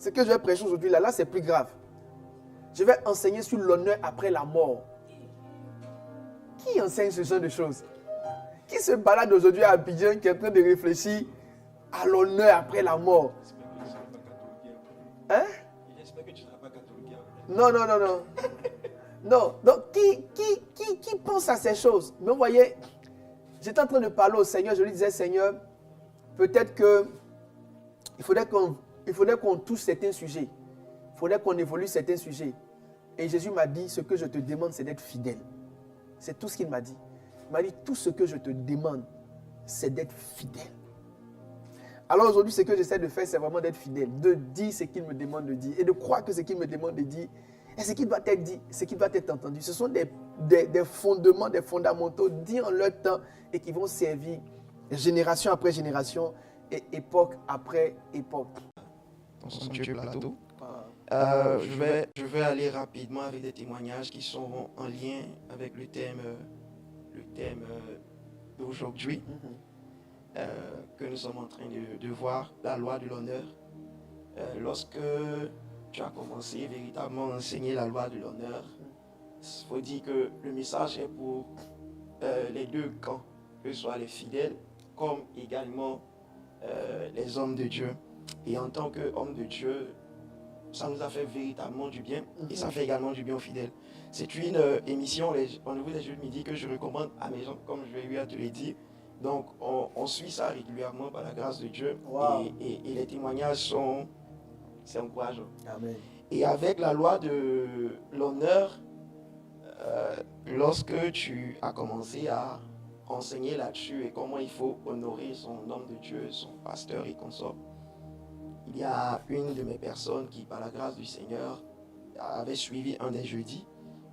Ce que je vais prêcher aujourd'hui, là, c'est plus grave. Je vais enseigner sur l'honneur après la mort. Qui enseigne ce genre de choses? Qui se balade aujourd'hui à Abidjan, qui est en train de réfléchir à l'honneur après la mort? Hein? J'espère que tu ne seras pas catholique. Non, non, non, non. Non, donc qui pense à ces choses? Mais vous voyez, j'étais en train de parler au Seigneur, je lui disais, Seigneur, peut-être que il faudrait qu'on touche certains sujets. Il faudrait qu'on évolue certains sujets. Et Jésus m'a dit, ce que je te demande, c'est d'être fidèle. C'est tout ce qu'il m'a dit. Il m'a dit, tout ce que je te demande, c'est d'être fidèle. Alors aujourd'hui, ce que j'essaie de faire, c'est vraiment d'être fidèle, de dire ce qu'il me demande de dire et de croire que ce qu'il me demande de dire est ce qui doit être dit, ce qui doit être entendu. Ce sont des fondements, des fondamentaux dits en leur temps et qui vont servir génération après génération et époque après époque. Dans son Dieu plateau. Je vais aller rapidement avec des témoignages qui sont en lien avec le thème d'aujourd'hui que nous sommes en train de voir, la loi de l'honneur. Lorsque tu as commencé véritablement à enseigner la loi de l'honneur, il faut dire que le message est pour les deux camps, que ce soit les fidèles comme également les hommes de Dieu. Et en tant qu'hommes de Dieu, ça nous a fait véritablement du bien et ça fait également du bien aux fidèles. C'est une émission au niveau des jeux de midi que je recommande à mes gens, comme je vais eu à te le dire. Donc, on suit ça régulièrement par la grâce de Dieu. Wow. Et les témoignages c'est encourageant. Amen. Et avec la loi de l'honneur, lorsque tu as commencé à enseigner là-dessus et comment il faut honorer son homme de Dieu, son pasteur et consort, il y a une de mes personnes qui, par la grâce du Seigneur, avait suivi un des jeudis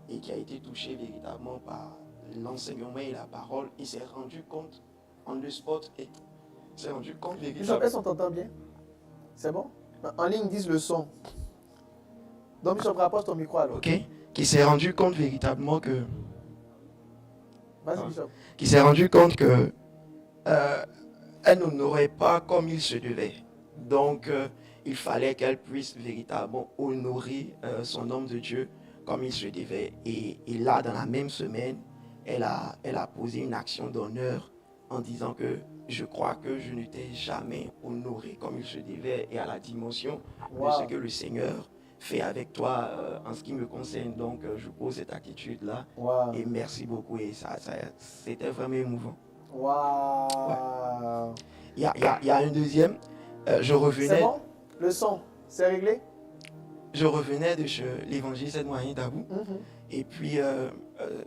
et qui a été touchée véritablement par l'enseignement et la parole. Il s'est rendu compte on the spot et s'est rendu compte véritablement. Bishop, est-ce qu'on t'entend bien? C'est bon? En ligne, ils disent le son. Donc, Bishop, rapproche ton micro alors. Ok. Qui s'est rendu compte véritablement que. Vas-y, Bishop. Qui s'est rendu compte que elle n'honorait pas comme il se devait. Donc, il fallait qu'elle puisse véritablement honorer son homme de Dieu comme il se devait. Et là, dans la même semaine, elle a posé une action d'honneur en disant que je crois que je ne t'ai jamais honoré comme il se devait et à la dimension de ce que le Seigneur fait avec toi en ce qui me concerne. Donc, je pose cette attitude-là. Wow. Et merci beaucoup. Et ça c'était vraiment émouvant. Waouh. Ouais. Il y a un deuxième. Je revenais. C'est bon? Le son, c'est réglé? Je revenais de l'évangile cette moyenne d'Abou. Et puis,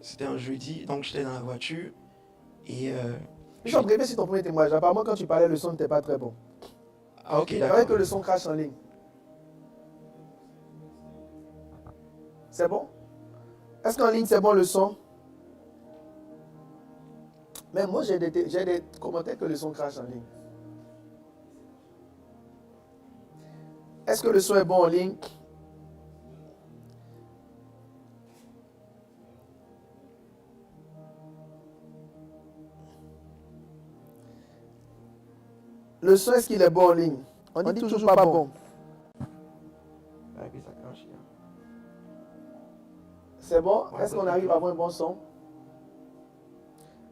c'était un jeudi, donc j'étais dans la voiture. Et. Je suis reviens sur ton premier témoignage. Apparemment, quand tu parlais, le son n'était pas très bon. Ah, ok, Il d'accord. paraît que le son crache en ligne. C'est bon? Est-ce qu'en ligne, c'est bon le son? Mais moi, j'ai des commentaires que le son crache en ligne. Est-ce que le son est bon en ligne? Le son, est-ce qu'il est bon en ligne? On dit toujours pas bon. C'est bon? Est-ce qu'on arrive à avoir un bon son?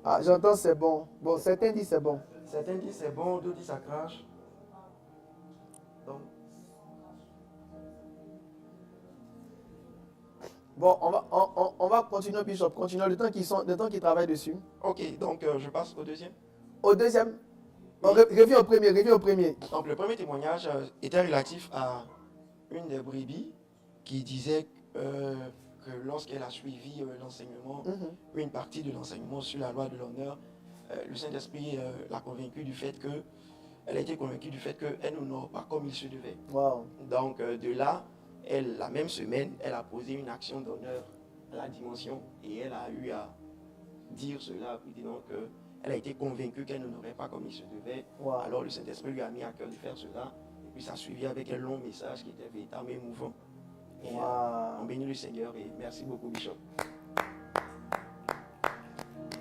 Ah, j'entends c'est bon. Bon, certains disent c'est bon. Certains disent c'est bon, d'autres disent ça crache. Donc. Bon, on va continuer, Bishop. Continuons le temps qu'ils travaillent dessus. Ok, donc je passe au deuxième. Au deuxième? Oui. Reviens au premier. Donc le premier témoignage était relatif à une des brebis qui disait que lorsqu'elle a suivi l'enseignement, une partie de l'enseignement sur la loi de l'honneur, le Saint-Esprit l'a convaincue du fait que, elle a été convaincue du fait qu'elle n'honore pas comme il se devait. Wow. Donc de là, la même semaine, elle a posé une action d'honneur à la dimension et elle a eu à dire cela, disant qu'elle a été convaincue qu'elle n'honorait pas comme il se devait. Wow. Alors le Saint-Esprit lui a mis à cœur de faire cela et puis ça a suivi avec un long message qui était véritablement émouvant. Et on bénit le Seigneur et merci beaucoup, Bishop.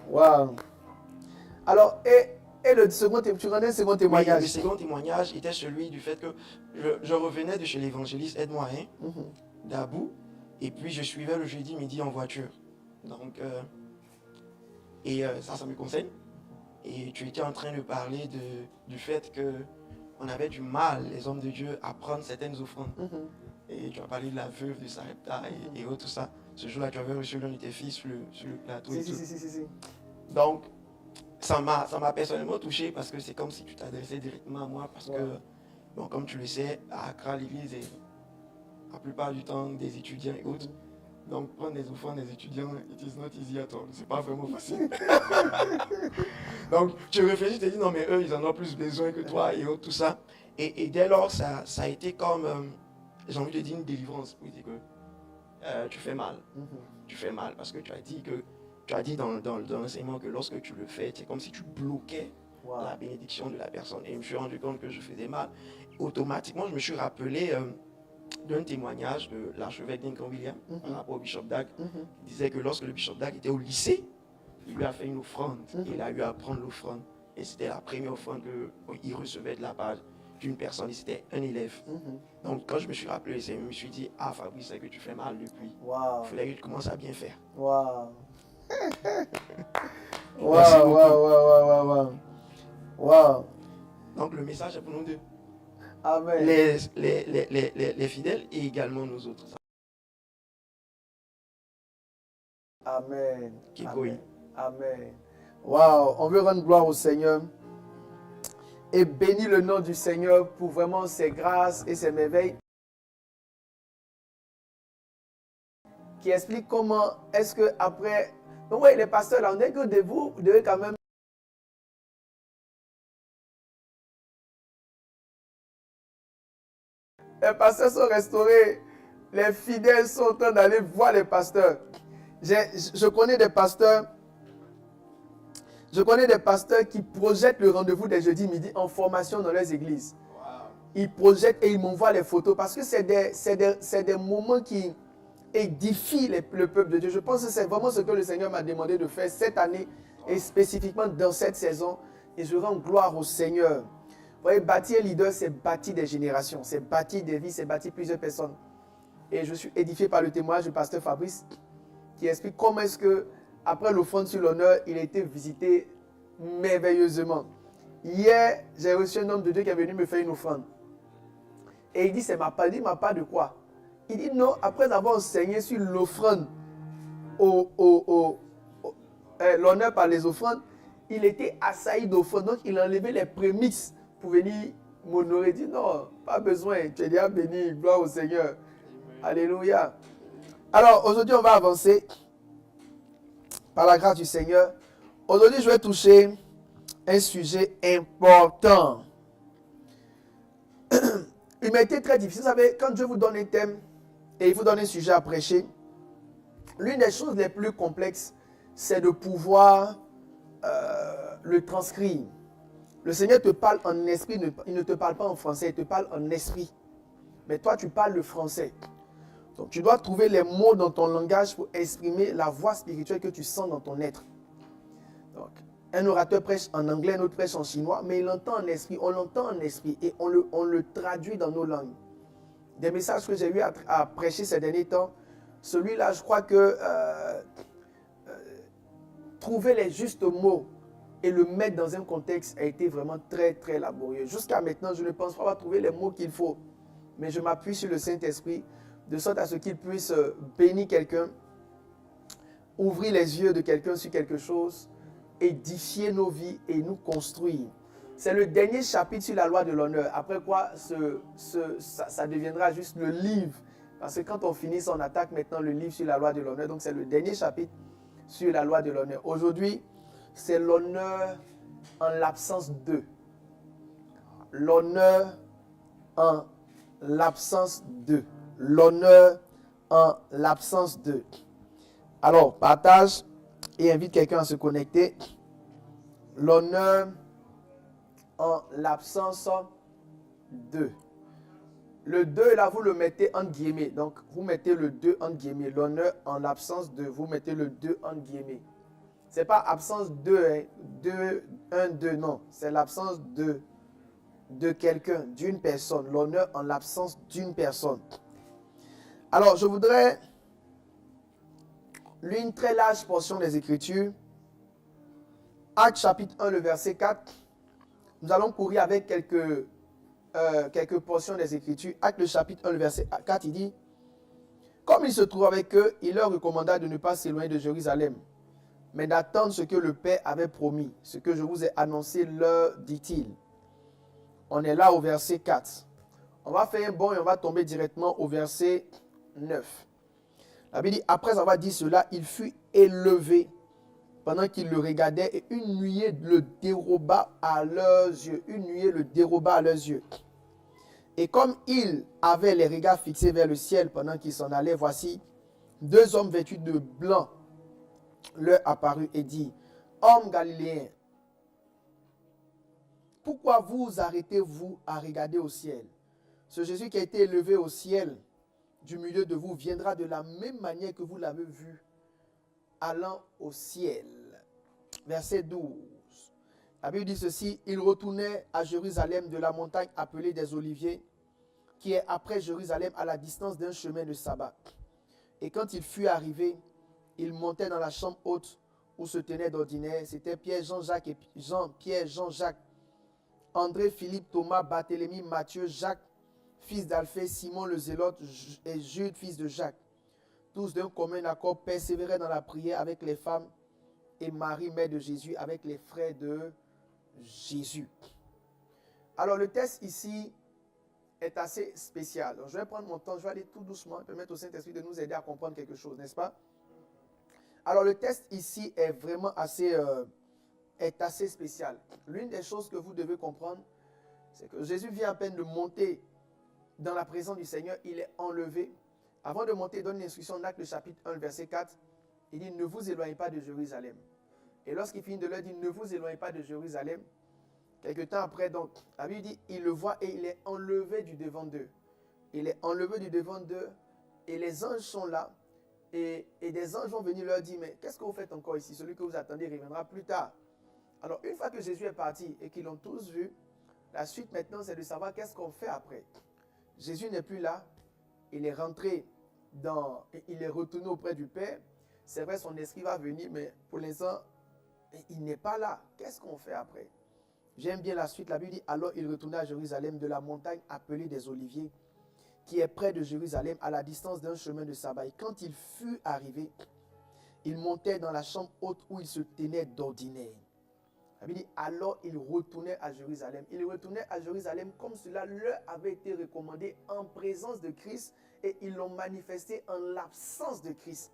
Wow. Alors, et Et le second, tu rendais un second Oui, témoignage. le second témoignage était celui du fait que je revenais de chez l'évangéliste Aide-moi, hein, d'Abou, et puis je suivais le jeudi midi en voiture. Donc, ça me concerne. Et tu étais en train de parler du fait que on avait du mal, les hommes de Dieu, à prendre certaines offrandes. Et tu as parlé de la veuve de Sarepta et autres, tout ça. Ce jour-là, tu avais reçu l'un de tes fils sur le plateau. Si. Donc, ça m'a personnellement touché parce que c'est comme si tu t'adressais directement à moi. Parce que, bon, comme tu le sais, à Accra, l'église est la plupart du temps des étudiants et autres. Donc, prendre des offrandes des étudiants, it is not easy at all. C'est pas vraiment facile. Donc, tu réfléchis, tu te dis, non, mais eux, ils en ont plus besoin que toi et autres, tout ça. Et dès lors, ça a été comme, j'ai envie de dire, une délivrance. Oui, c'est que tu fais mal. Tu fais mal parce que tu as dit dans l'enseignement que lorsque tu le fais, c'est comme si tu bloquais la bénédiction de la personne. Et je me suis rendu compte que je faisais mal. Automatiquement, je me suis rappelé d'un témoignage de l'archevêque Lincoln William par rapport au Bishop Dag, qui disait que lorsque le Bishop Dag était au lycée, il lui a fait une offrande. Il a eu à prendre l'offrande. Et c'était la première offrande qu'il recevait de la part d'une personne. Et c'était un élève. Donc quand je me suis rappelé, je me suis dit, ah Fabrice, c'est que tu fais mal depuis. Il fallait que tu commences à bien faire. Donc le message est pour nous deux. Amen. Les fidèles et également nous autres. Amen. Keep Amen. going. Amen. Wow, on veut rendre gloire au Seigneur et bénir le nom du Seigneur pour vraiment ses grâces et ses merveilles qui explique comment est-ce que après... Donc oui, les pasteurs là, on est que de vous devez quand même... Les pasteurs sont restaurés, les fidèles sont en train d'aller voir les pasteurs. Je connais des pasteurs qui projettent le rendez-vous des jeudis midi en formation dans leurs églises. Ils projettent et ils m'envoient les photos parce que c'est des moments qui édifient le peuple de Dieu. Je pense que c'est vraiment ce que le Seigneur m'a demandé de faire cette année et spécifiquement dans cette saison. Et je rends gloire au Seigneur. Vous voyez, bâtir un leader, c'est bâtir des générations, c'est bâtir des vies, c'est bâtir plusieurs personnes. Et je suis édifié par le témoignage du pasteur Fabrice qui explique comment est-ce que après l'offrande sur l'honneur, il a été visité merveilleusement. Hier, j'ai reçu un homme de Dieu qui est venu me faire une offrande. Et il dit, c'est ma part. Il dit, ma part de quoi? Il dit, non, après avoir enseigné sur l'offrande, l'honneur par les offrandes, il était assailli d'offrandes. Donc, il a enlevé les prémices pour venir m'honorer. Il dit, non, pas besoin, tu es déjà béni, gloire au Seigneur. Alléluia. Alors, aujourd'hui, on va avancer par la grâce du Seigneur. Aujourd'hui, je vais toucher un sujet important. Il m'a été très difficile. Vous savez, quand Dieu vous donne un thème et il vous donne un sujet à prêcher, l'une des choses les plus complexes, c'est de pouvoir le transcrire. Le Seigneur te parle en esprit, il ne te parle pas en français, il te parle en esprit. Mais toi, tu parles le français. Donc, tu dois trouver les mots dans ton langage pour exprimer la voix spirituelle que tu sens dans ton être. Donc, un orateur prêche en anglais, un autre prêche en chinois, mais il l'entend en esprit, on l'entend en esprit et on le traduit dans nos langues. Des messages que j'ai eu à prêcher ces derniers temps, celui-là, je crois que trouver les justes mots et le mettre dans un contexte a été vraiment très, très laborieux. Jusqu'à maintenant, je ne pense pas avoir trouvé les mots qu'il faut, mais je m'appuie sur le Saint-Esprit de sorte à ce qu'il puisse bénir quelqu'un, ouvrir les yeux de quelqu'un sur quelque chose, édifier nos vies et nous construire. C'est le dernier chapitre sur la loi de l'honneur. Après quoi, ça deviendra juste le livre. Parce que quand on finit, on attaque maintenant le livre sur la loi de l'honneur. Donc c'est le dernier chapitre sur la loi de l'honneur. Aujourd'hui, c'est l'honneur en l'absence de. L'honneur en l'absence de. L'honneur en l'absence de. Alors, partage et invite quelqu'un à se connecter. L'honneur en l'absence de. Le 2, là, vous le mettez en guillemets. Donc, vous mettez le 2 en guillemets. L'honneur en l'absence de, vous mettez le 2 en guillemets. C'est pas absence de, un, deux, non. C'est l'absence de quelqu'un, d'une personne. L'honneur en l'absence d'une personne. Alors, je voudrais lire une très large portion des Écritures. Actes chapitre 1, le verset 4. Nous allons courir avec quelques portions des Écritures. Actes le chapitre 1, le verset 4, il dit: comme il se trouve avec eux, il leur recommanda de ne pas s'éloigner de Jérusalem, mais d'attendre ce que le Père avait promis, ce que je vous ai annoncé, leur dit-il. On est là au verset 4. On va faire un bond et on va tomber directement au verset 9. La Bible dit: après avoir dit cela, il fut élevé pendant qu'il le regardait, et une nuée le déroba à leurs yeux. Une nuée le déroba à leurs yeux. Et comme il avait les regards fixés vers le ciel pendant qu'il s'en allait, voici, deux hommes vêtus de blanc leur apparurent et dit: hommes galiléens, pourquoi vous arrêtez-vous à regarder au ciel? Ce Jésus qui a été élevé au ciel du milieu de vous viendra de la même manière que vous l'avez vu allant au ciel. Verset 12. La Bible dit ceci: il retournait à Jérusalem de la montagne appelée des Oliviers, qui est après Jérusalem à la distance d'un chemin de sabbat. Et quand il fut arrivé, il montait dans la chambre haute où se tenait d'ordinaire. C'était Pierre, Jean-Jacques, André, Philippe, Thomas, Barthélemy, Matthieu, Jacques, fils d'Alphée, Simon le Zélote et Jude, fils de Jacques. Tous d'un commun accord persévéraient dans la prière avec les femmes et Marie, mère de Jésus, avec les frères de Jésus. Alors le texte ici est assez spécial. Donc, je vais prendre mon temps, je vais aller tout doucement, permettre au Saint-Esprit de nous aider à comprendre quelque chose, n'est-ce pas? Alors le texte ici est vraiment assez spécial. L'une des choses que vous devez comprendre, c'est que Jésus vient à peine de monter dans la présence du Seigneur, il est enlevé. Avant de monter, il donne une instruction en Actes chapitre 1, verset 4. Il dit: ne vous éloignez pas de Jérusalem. Et lorsqu'il finit de leur dire: ne vous éloignez pas de Jérusalem, quelque temps après, donc, la Bible dit: il le voit et il est enlevé du devant d'eux. Il est enlevé du devant d'eux et les anges sont là. Et des anges vont venir leur dire: mais qu'est-ce que vous faites encore ici? Celui que vous attendez reviendra plus tard. Alors, une fois que Jésus est parti et qu'ils l'ont tous vu, la suite maintenant, c'est de savoir qu'est-ce qu'on fait après. Jésus n'est plus là. Il est rentré il est retourné auprès du Père. C'est vrai, son esprit va venir, mais pour l'instant, il n'est pas là. Qu'est-ce qu'on fait après? J'aime bien la suite. La Bible dit: alors il retourna à Jérusalem de la montagne appelée des Oliviers, qui est près de Jérusalem, à la distance d'un chemin de sabbat. Et quand il fut arrivé, il montait dans la chambre haute où il se tenait d'ordinaire. La Bible dit: alors il retournait à Jérusalem. Il retournait à Jérusalem comme cela leur avait été recommandé en présence de Christ, et ils l'ont manifesté en l'absence de Christ.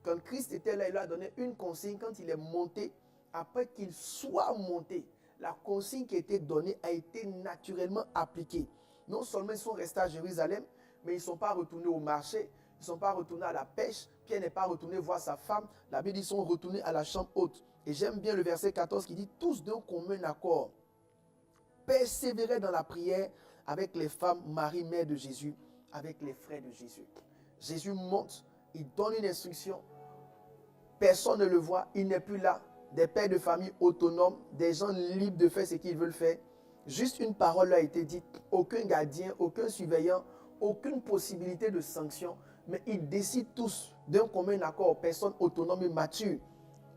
Quand Christ était là, il leur a donné une consigne. Quand il est monté, après qu'il soit monté, la consigne qui a été donnée a été naturellement appliquée. Non seulement ils sont restés à Jérusalem, mais ils ne sont pas retournés au marché, ils ne sont pas retournés à la pêche, Pierre n'est pas retourné voir sa femme. La Bible dit: ils sont retournés à la chambre haute. Et j'aime bien le verset 14 qui dit: tous d'un commun accord persévéraient dans la prière avec les femmes, Marie, mère de Jésus, avec les frères de Jésus. Jésus monte, il donne une instruction, personne ne le voit, il n'est plus là. Des pères de famille autonomes, des gens libres de faire ce qu'ils veulent faire. Juste une parole a été dite, aucun gardien, aucun surveillant, aucune possibilité de sanction, mais ils décident tous d'un commun accord, personnes autonomes et matures,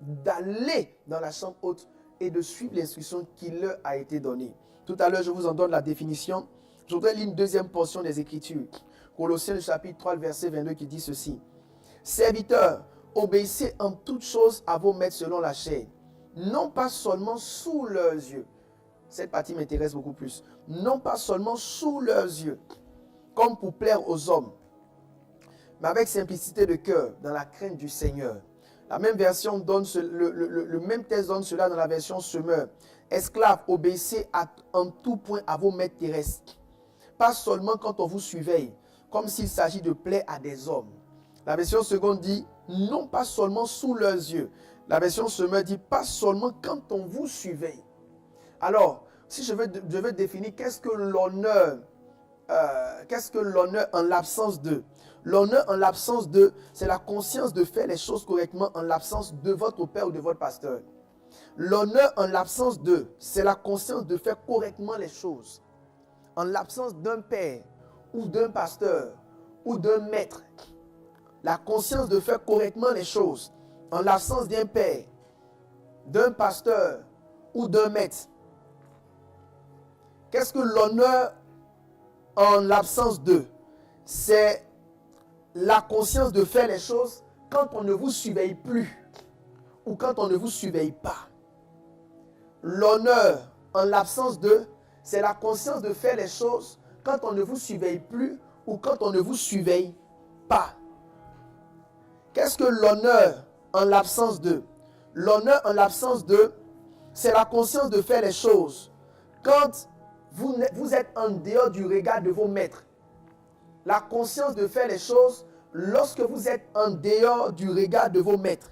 d'aller dans la chambre haute et de suivre l'instruction qui leur a été donnée. Tout à l'heure, je vous en donne la définition. Je voudrais lire une deuxième portion des Écritures. Colossiens chapitre 3, verset 22 qui dit ceci: serviteurs, obéissez en toutes choses à vos maîtres selon la chair, non pas seulement sous leurs yeux. Cette partie m'intéresse beaucoup plus. Non pas seulement sous leurs yeux, comme pour plaire aux hommes, mais avec simplicité de cœur, dans la crainte du Seigneur. La même version donne, le même texte donne cela dans la version Semeur. Esclaves, obéissez en tout point à vos maîtres terrestres, pas seulement quand on vous surveille, comme s'il s'agit de plaire à des hommes. La version seconde dit: non pas seulement sous leurs yeux. La version Semeur dit: pas seulement quand on vous surveille. Alors, si je veux définir qu'est-ce que l'honneur en l'absence de. L'honneur en l'absence de, c'est la conscience de faire les choses correctement en l'absence de votre père ou de votre pasteur. L'honneur en l'absence de, c'est la conscience de faire correctement les choses. En l'absence d'un père ou d'un pasteur ou d'un maître. La conscience de faire correctement les choses. En l'absence d'un père, d'un pasteur ou d'un maître. Qu'est-ce que l'honneur en l'absence de? C'est la conscience de faire les choses quand on ne vous surveille plus ou quand on ne vous surveille pas. L'honneur en l'absence de, c'est la conscience de faire les choses quand on ne vous surveille plus ou quand on ne vous surveille pas. Qu'est-ce que l'honneur en l'absence de? L'honneur en l'absence de, c'est la conscience de faire les choses quand vous êtes en dehors du regard de vos maîtres. La conscience de faire les choses lorsque vous êtes en dehors du regard de vos maîtres.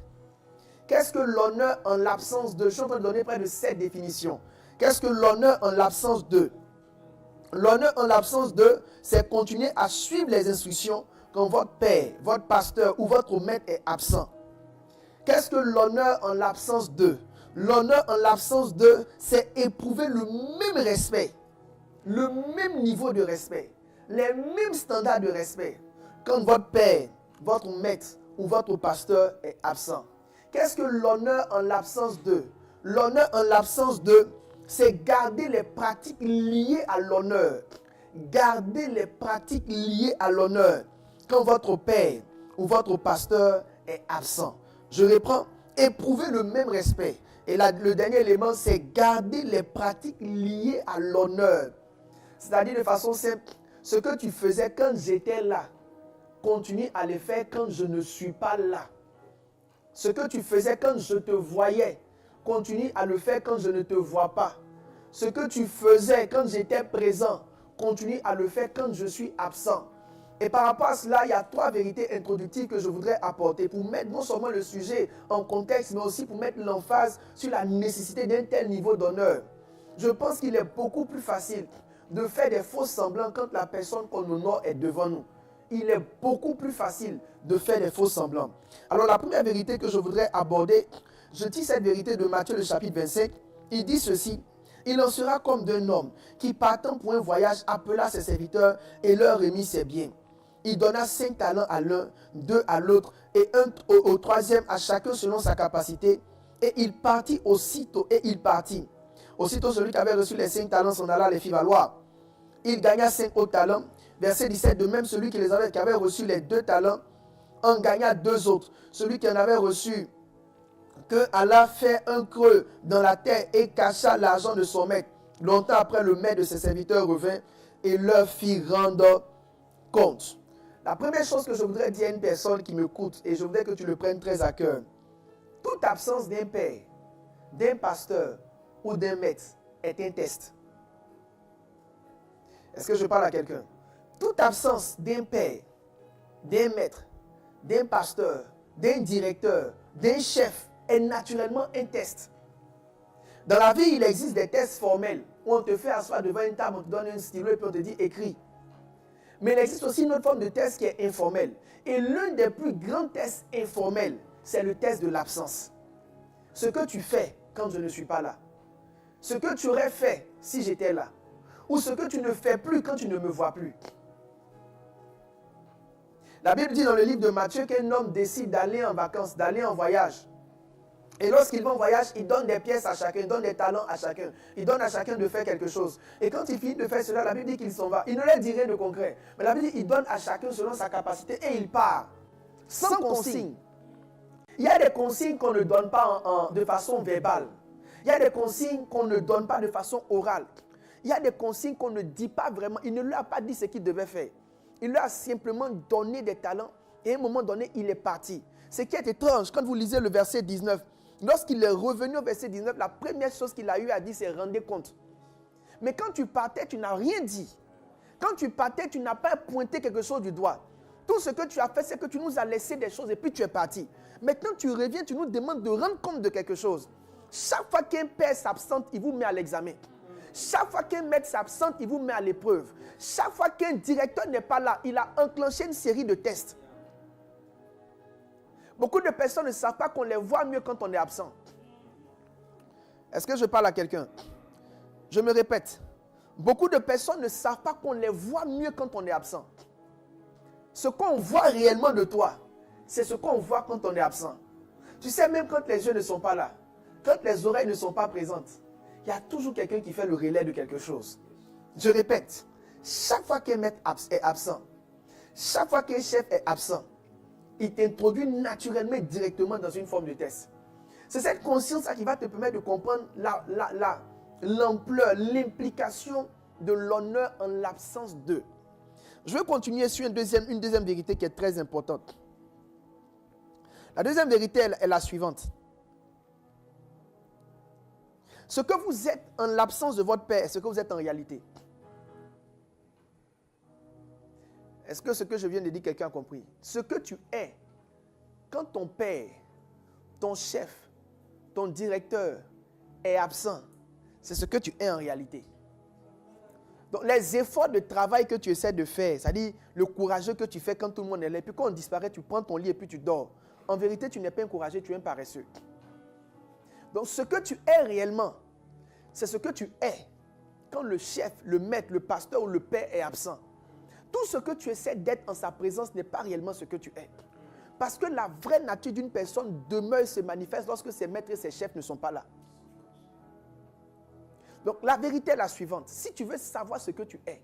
Qu'est-ce que l'honneur en l'absence de? Je suis en train de donner près de 7 définitions. Qu'est-ce que l'honneur en l'absence de? L'honneur en l'absence de, c'est continuer à suivre les instructions quand votre père, votre pasteur ou votre maître est absent. Qu'est-ce que l'honneur en l'absence de? L'honneur en l'absence de, c'est éprouver le même respect, le même niveau de respect, les mêmes standards de respect quand votre père, votre maître ou votre pasteur est absent. Qu'est-ce que l'honneur en l'absence de? L'honneur en l'absence de, c'est garder les pratiques liées à l'honneur. Garder les pratiques liées à l'honneur quand votre père ou votre pasteur est absent. Je reprends, éprouver le même respect. Et là, le dernier élément, c'est garder les pratiques liées à l'honneur. C'est-à-dire de façon simple, ce que tu faisais quand j'étais là, continue à le faire quand je ne suis pas là. Ce que tu faisais quand je te voyais, continue à le faire quand je ne te vois pas. Ce que tu faisais quand j'étais présent, continue à le faire quand je suis absent. Et par rapport à cela, il y a 3 vérités introductives que je voudrais apporter pour mettre non seulement le sujet en contexte, mais aussi pour mettre l'emphase sur la nécessité d'un tel niveau d'honneur. Je pense qu'il est beaucoup plus facile de faire des faux semblants quand la personne qu'on honore est devant nous. Il est beaucoup plus facile de faire des faux semblants. Alors la première vérité que je voudrais aborder, je tire cette vérité de Matthieu le chapitre 25. Il dit ceci: il en sera comme d'un homme qui partant pour un voyage appela ses serviteurs et leur remit ses biens. Il donna 5 talents à l'un, 2 à l'autre et 1 au troisième à chacun selon sa capacité. Et il partit aussitôt. Aussitôt celui qui avait reçu les 5 talents s'en alla les fit valoir. Il gagna 5 autres talents. Verset 17, de même celui qui avait reçu les 2 talents en gagna 2 autres. Celui qui en avait reçu que alla faire un creux dans la terre et cacha l'argent de son maître. Longtemps après, le maître de ses serviteurs revint et leur fit rendre compte. La première chose que je voudrais dire à une personne qui m'écoute, et je voudrais que tu le prennes très à cœur, toute absence d'un père, d'un pasteur ou d'un maître est un test. Est-ce que je parle à quelqu'un? Toute absence d'un père, d'un maître, d'un pasteur, d'un directeur, d'un chef est naturellement un test. Dans la vie, il existe des tests formels où on te fait asseoir devant une table, on te donne un stylo et puis on te dit écris. Mais il existe aussi une autre forme de test qui est informel. Et l'un des plus grands tests informels, c'est le test de l'absence. Ce que tu fais quand je ne suis pas là. Ce que tu aurais fait si j'étais là. Ou ce que tu ne fais plus quand tu ne me vois plus. La Bible dit dans le livre de Matthieu qu'un homme décide d'aller en vacances, d'aller en voyage. Et lorsqu'il va en voyage, il donne des pièces à chacun, il donne des talents à chacun. Il donne à chacun de faire quelque chose. Et quand il finit de faire cela, la Bible dit qu'il s'en va. Il ne leur dit rien de concret. Mais la Bible dit qu'il donne à chacun selon sa capacité et il part. Sans consigne. Il y a des consignes qu'on ne donne pas de façon verbale. Il y a des consignes qu'on ne donne pas de façon orale. Il y a des consignes qu'on ne dit pas vraiment. Il ne leur a pas dit ce qu'il devait faire. Il leur a simplement donné des talents et à un moment donné, il est parti. Ce qui est étrange, quand vous lisez le verset 19, lorsqu'il est revenu au verset 19, la première chose qu'il a eu à dire, c'est rendez compte. Mais quand tu partais, tu n'as rien dit. Quand tu partais, tu n'as pas pointé quelque chose du doigt. Tout ce que tu as fait, c'est que tu nous as laissé des choses et puis tu es parti. Maintenant, tu reviens, tu nous demandes de rendre compte de quelque chose. Chaque fois qu'un père s'absente, il vous met à l'examen. Chaque fois qu'un maître s'absente, il vous met à l'épreuve. Chaque fois qu'un directeur n'est pas là, il a enclenché une série de tests. Beaucoup de personnes ne savent pas qu'on les voit mieux quand on est absent. Est-ce que je parle à quelqu'un? Je me répète. Beaucoup de personnes ne savent pas qu'on les voit mieux quand on est absent. Ce qu'on voit réellement de toi, c'est ce qu'on voit quand on est absent. Tu sais, même quand les yeux ne sont pas là, quand les oreilles ne sont pas présentes, il y a toujours quelqu'un qui fait le relais de quelque chose. Je répète, chaque fois qu'un maître est absent, chaque fois qu'un chef est absent, il t'introduit naturellement et directement dans une forme de test. C'est cette conscience-là qui va te permettre de comprendre l'ampleur, l'implication de l'honneur en l'absence d'eux. Je vais continuer sur une deuxième vérité qui est très importante. La deuxième vérité est la suivante. Ce que vous êtes en l'absence de votre père est ce que vous êtes en réalité. Est-ce que ce que je viens de dire, quelqu'un a compris? Ce que tu es, quand ton père, ton chef, ton directeur est absent, c'est ce que tu es en réalité. Donc les efforts de travail que tu essaies de faire, c'est-à-dire le courageux que tu fais quand tout le monde est là, puis quand on disparaît, tu prends ton lit et puis tu dors. En vérité, tu n'es pas un courageux, tu es un paresseux. Donc ce que tu es réellement, c'est ce que tu es quand le chef, le maître, le pasteur ou le père est absent. Tout ce que tu essaies d'être en sa présence n'est pas réellement ce que tu es. Parce que la vraie nature d'une personne demeure et se manifeste lorsque ses maîtres et ses chefs ne sont pas là. Donc la vérité est la suivante. Si tu veux savoir ce que tu es,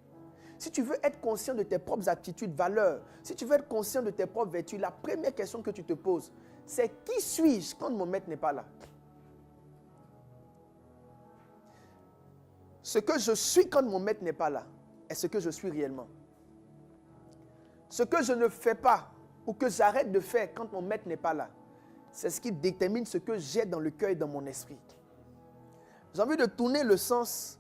si tu veux être conscient de tes propres attitudes, valeurs, si tu veux être conscient de tes propres vertus, la première question que tu te poses, c'est qui suis-je quand mon maître n'est pas là? Ce que je suis quand mon maître n'est pas là est ce que je suis réellement. Ce que je ne fais pas ou que j'arrête de faire quand mon maître n'est pas là, c'est ce qui détermine ce que j'ai dans le cœur et dans mon esprit. J'ai envie de tourner le sens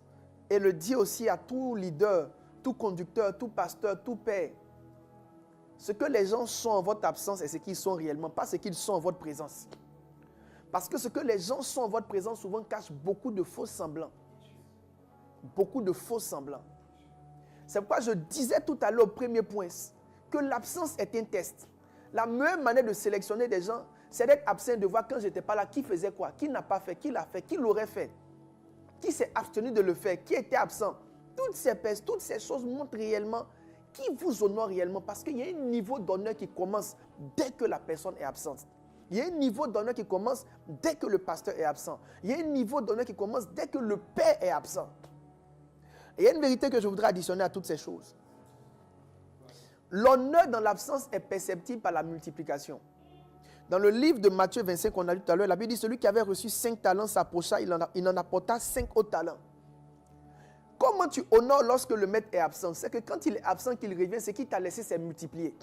et le dire aussi à tout leader, tout conducteur, tout pasteur, tout père. Ce que les gens sont en votre absence est ce qu'ils sont réellement, pas ce qu'ils sont en votre présence. Parce que ce que les gens sont en votre présence souvent cache beaucoup de faux semblants. Beaucoup de faux semblants. C'est pourquoi je disais tout à l'heure au premier point que l'absence est un test. La meilleure manière de sélectionner des gens, c'est d'être absent, de voir quand je n'étais pas là, qui faisait quoi, qui n'a pas fait, qui l'a fait, qui l'aurait fait, qui s'est abstenu de le faire, qui était absent. Toutes ces choses montrent réellement qui vous honore réellement, parce qu'il y a un niveau d'honneur qui commence dès que la personne est absente. Il y a un niveau d'honneur qui commence dès que le pasteur est absent. Il y a un niveau d'honneur qui commence dès que le père est absent. Et il y a une vérité que je voudrais additionner à toutes ces choses. L'honneur dans l'absence est perceptible par la multiplication. Dans le livre de Matthieu 25 qu'on a lu tout à l'heure, la Bible dit, celui qui avait reçu 5 talents s'approcha, il en apporta 5 autres talents. Comment tu honores lorsque le maître est absent? C'est que quand il est absent, qu'il revient, ce qu'il t'a laissé, c'est multiplier.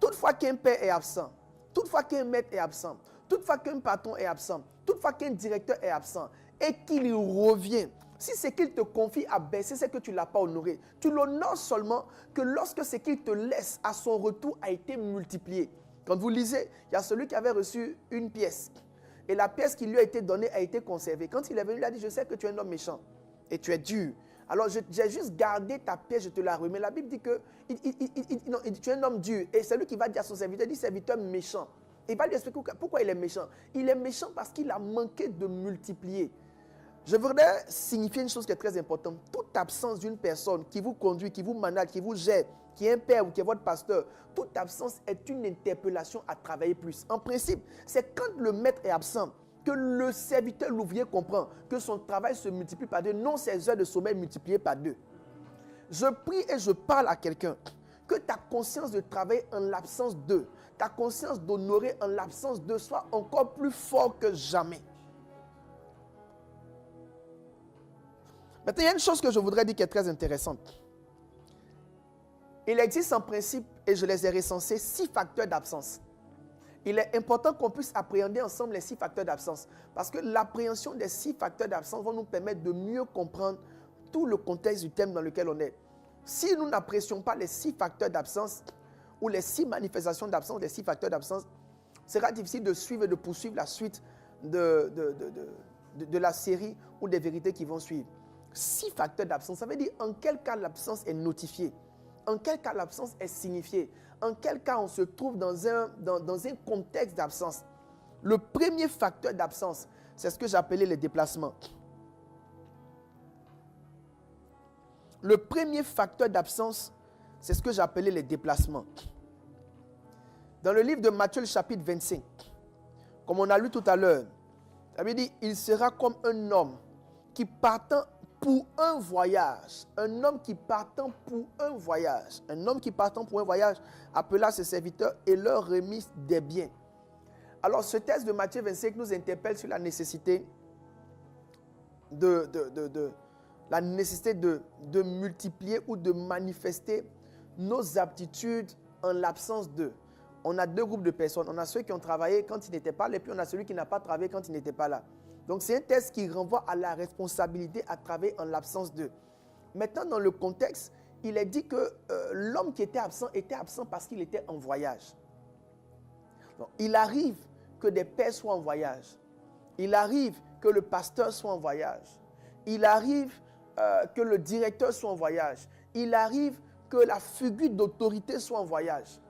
Toutefois qu'un père est absent, toutefois qu'un maître est absent, toutefois qu'un patron est absent, toutefois qu'un directeur est absent, et qu'il revient, si ce qu'il te confie a baissé, c'est que tu ne l'as pas honoré. Tu l'honores seulement que lorsque ce qu'il te laisse à son retour a été multiplié. Quand vous lisez, il y a celui qui avait reçu une pièce. Et la pièce qui lui a été donnée a été conservée. Quand il est venu, il a dit, je sais que tu es un homme méchant et tu es dur. Alors j'ai juste gardé ta pièce, je te la remets. La Bible dit que tu es un homme dur. Et c'est lui qui va dire à son serviteur, il dit serviteur méchant. Il va lui expliquer pourquoi il est méchant. Il est méchant parce qu'il a manqué de multiplier. Je voudrais signifier une chose qui est très importante. Toute absence d'une personne qui vous conduit, qui vous manage, qui vous gère, qui est un père ou qui est votre pasteur, toute absence est une interpellation à travailler plus. En principe, c'est quand le maître est absent que le serviteur, l'ouvrier comprend que son travail se multiplie par 2, non ses heures de sommeil multipliées par 2. Je prie et je parle à quelqu'un que ta conscience de travailler en l'absence d'eux, ta conscience d'honorer en l'absence d'eux soit encore plus fort que jamais. Maintenant, il y a une chose que je voudrais dire qui est très intéressante. Il existe en principe, et je les ai recensés, 6 facteurs d'absence. Il est important qu'on puisse appréhender ensemble les 6 facteurs d'absence. Parce que l'appréhension des 6 facteurs d'absence va nous permettre de mieux comprendre tout le contexte du thème dans lequel on est. Si nous n'apprécions pas les 6 facteurs d'absence, ou les 6 manifestations d'absence, les 6 facteurs d'absence, ce sera difficile de suivre et de poursuivre la suite de la série ou des vérités qui vont suivre. 6 facteurs d'absence. Ça veut dire en quel cas l'absence est notifiée, en quel cas l'absence est signifiée, en quel cas on se trouve dans un contexte d'absence. Le premier facteur d'absence, c'est ce que j'appelais les déplacements. Le premier facteur d'absence, c'est ce que j'appelais les déplacements. Dans le livre de Matthieu, le chapitre 25, comme on a lu tout à l'heure, ça veut dire il sera comme un homme qui partant pour un voyage. Un homme qui partant pour un voyage. Un homme qui partant pour un voyage appela ses serviteurs et leur remit des biens. Alors ce texte de Matthieu 25 nous interpelle sur la nécessité de multiplier ou de manifester nos aptitudes en l'absence d'eux. On a 2 groupes de personnes. On a ceux qui ont travaillé quand ils n'étaient pas là, et puis on a celui qui n'a pas travaillé quand il n'était pas là. Donc c'est un texte qui renvoie à la responsabilité à travailler en l'absence d'eux. Maintenant, dans le contexte, il est dit que l'homme qui était absent parce qu'il était en voyage. Donc, il arrive que des pères soient en voyage. Il arrive que le pasteur soit en voyage. Il arrive que le directeur soit en voyage. Il arrive que la figure d'autorité soit en voyage.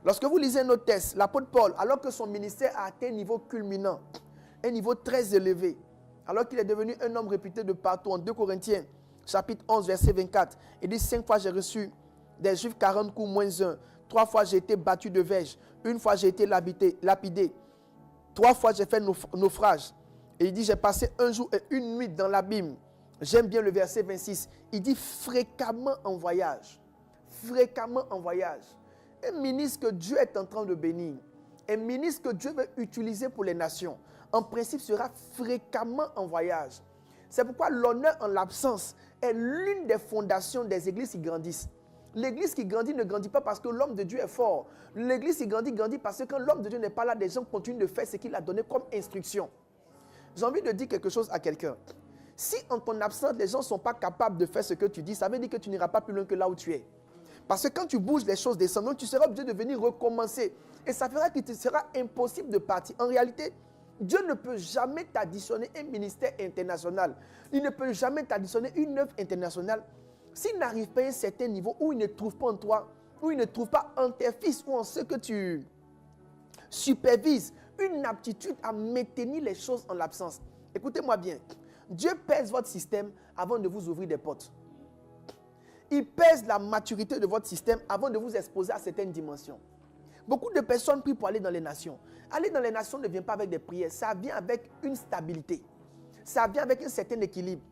Lorsque vous lisez nos textes, l'apôtre Paul, alors que son ministère a atteint un niveau culminant, un niveau très élevé, alors qu'il est devenu un homme réputé de partout, en 2 Corinthiens, chapitre 11, verset 24, il dit 5 fois j'ai reçu des Juifs 40 coups moins 1, 3 fois j'ai été battu de verge, 1 fois j'ai été lapidé, 3 fois j'ai fait naufrage. Et il dit j'ai passé 1 jour et 1 nuit dans l'abîme. J'aime bien le verset 26. Il dit fréquemment en voyage. Fréquemment en voyage. Un ministre que Dieu est en train de bénir, un ministre que Dieu veut utiliser pour les nations, en principe sera fréquemment en voyage. C'est pourquoi l'honneur en l'absence est l'une des fondations des églises qui grandissent. L'église qui grandit ne grandit pas parce que l'homme de Dieu est fort. L'église qui grandit parce que quand l'homme de Dieu n'est pas là, des gens continuent de faire ce qu'il a donné comme instruction. J'ai envie de dire quelque chose à quelqu'un. Si en ton absence, les gens ne sont pas capables de faire ce que tu dis, ça veut dire que tu n'iras pas plus loin que là où tu es. Parce que quand tu bouges, les choses descendent. Donc tu seras obligé de venir recommencer. Et ça fera qu'il te sera impossible de partir. En réalité, Dieu ne peut jamais t'additionner un ministère international. Il ne peut jamais t'additionner une œuvre internationale s'il n'arrive pas à un certain niveau où il ne trouve pas en toi, où il ne trouve pas en tes fils ou en ceux que tu supervises une aptitude à maintenir les choses en l'absence. Écoutez-moi bien. Dieu pèse votre système avant de vous ouvrir des portes. Il pèse la maturité de votre système avant de vous exposer à certaines dimensions. Beaucoup de personnes prient pour aller dans les nations. Aller dans les nations ne vient pas avec des prières. Ça vient avec une stabilité. Ça vient avec un certain équilibre.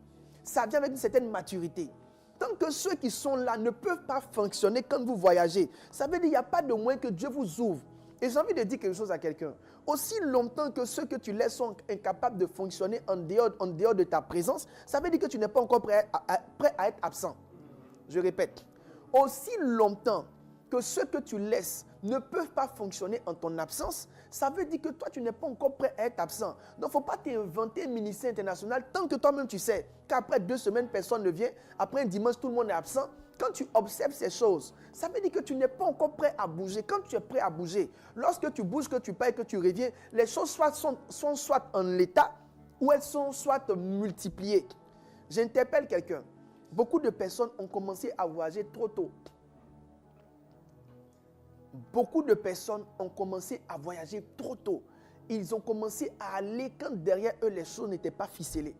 Ça vient avec une certaine maturité. Tant que ceux qui sont là ne peuvent pas fonctionner quand vous voyagez, ça veut dire qu'il n'y a pas de moyen que Dieu vous ouvre. Et j'ai envie de dire quelque chose à quelqu'un. Aussi longtemps que ceux que tu laisses sont incapables de fonctionner en dehors de ta présence, ça veut dire que tu n'es pas encore prêt à être absent. Je répète. Aussi longtemps que ceux que tu laisses ne peuvent pas fonctionner en ton absence, ça veut dire que toi, tu n'es pas encore prêt à être absent. Donc, il ne faut pas t'inventer un ministère international tant que toi-même tu sais qu'après 2 semaines, personne ne vient. Après un dimanche, tout le monde est absent. Quand tu observes ces choses, ça veut dire que tu n'es pas encore prêt à bouger. Quand tu es prêt à bouger, lorsque tu bouges, que tu pars et que tu reviens, les choses sont soit en l'état ou elles sont soit multipliées. J'interpelle quelqu'un. Beaucoup de personnes ont commencé à voyager trop tôt. Beaucoup de personnes ont commencé à voyager trop tôt. Ils ont commencé à aller quand derrière eux les choses n'étaient pas ficelées.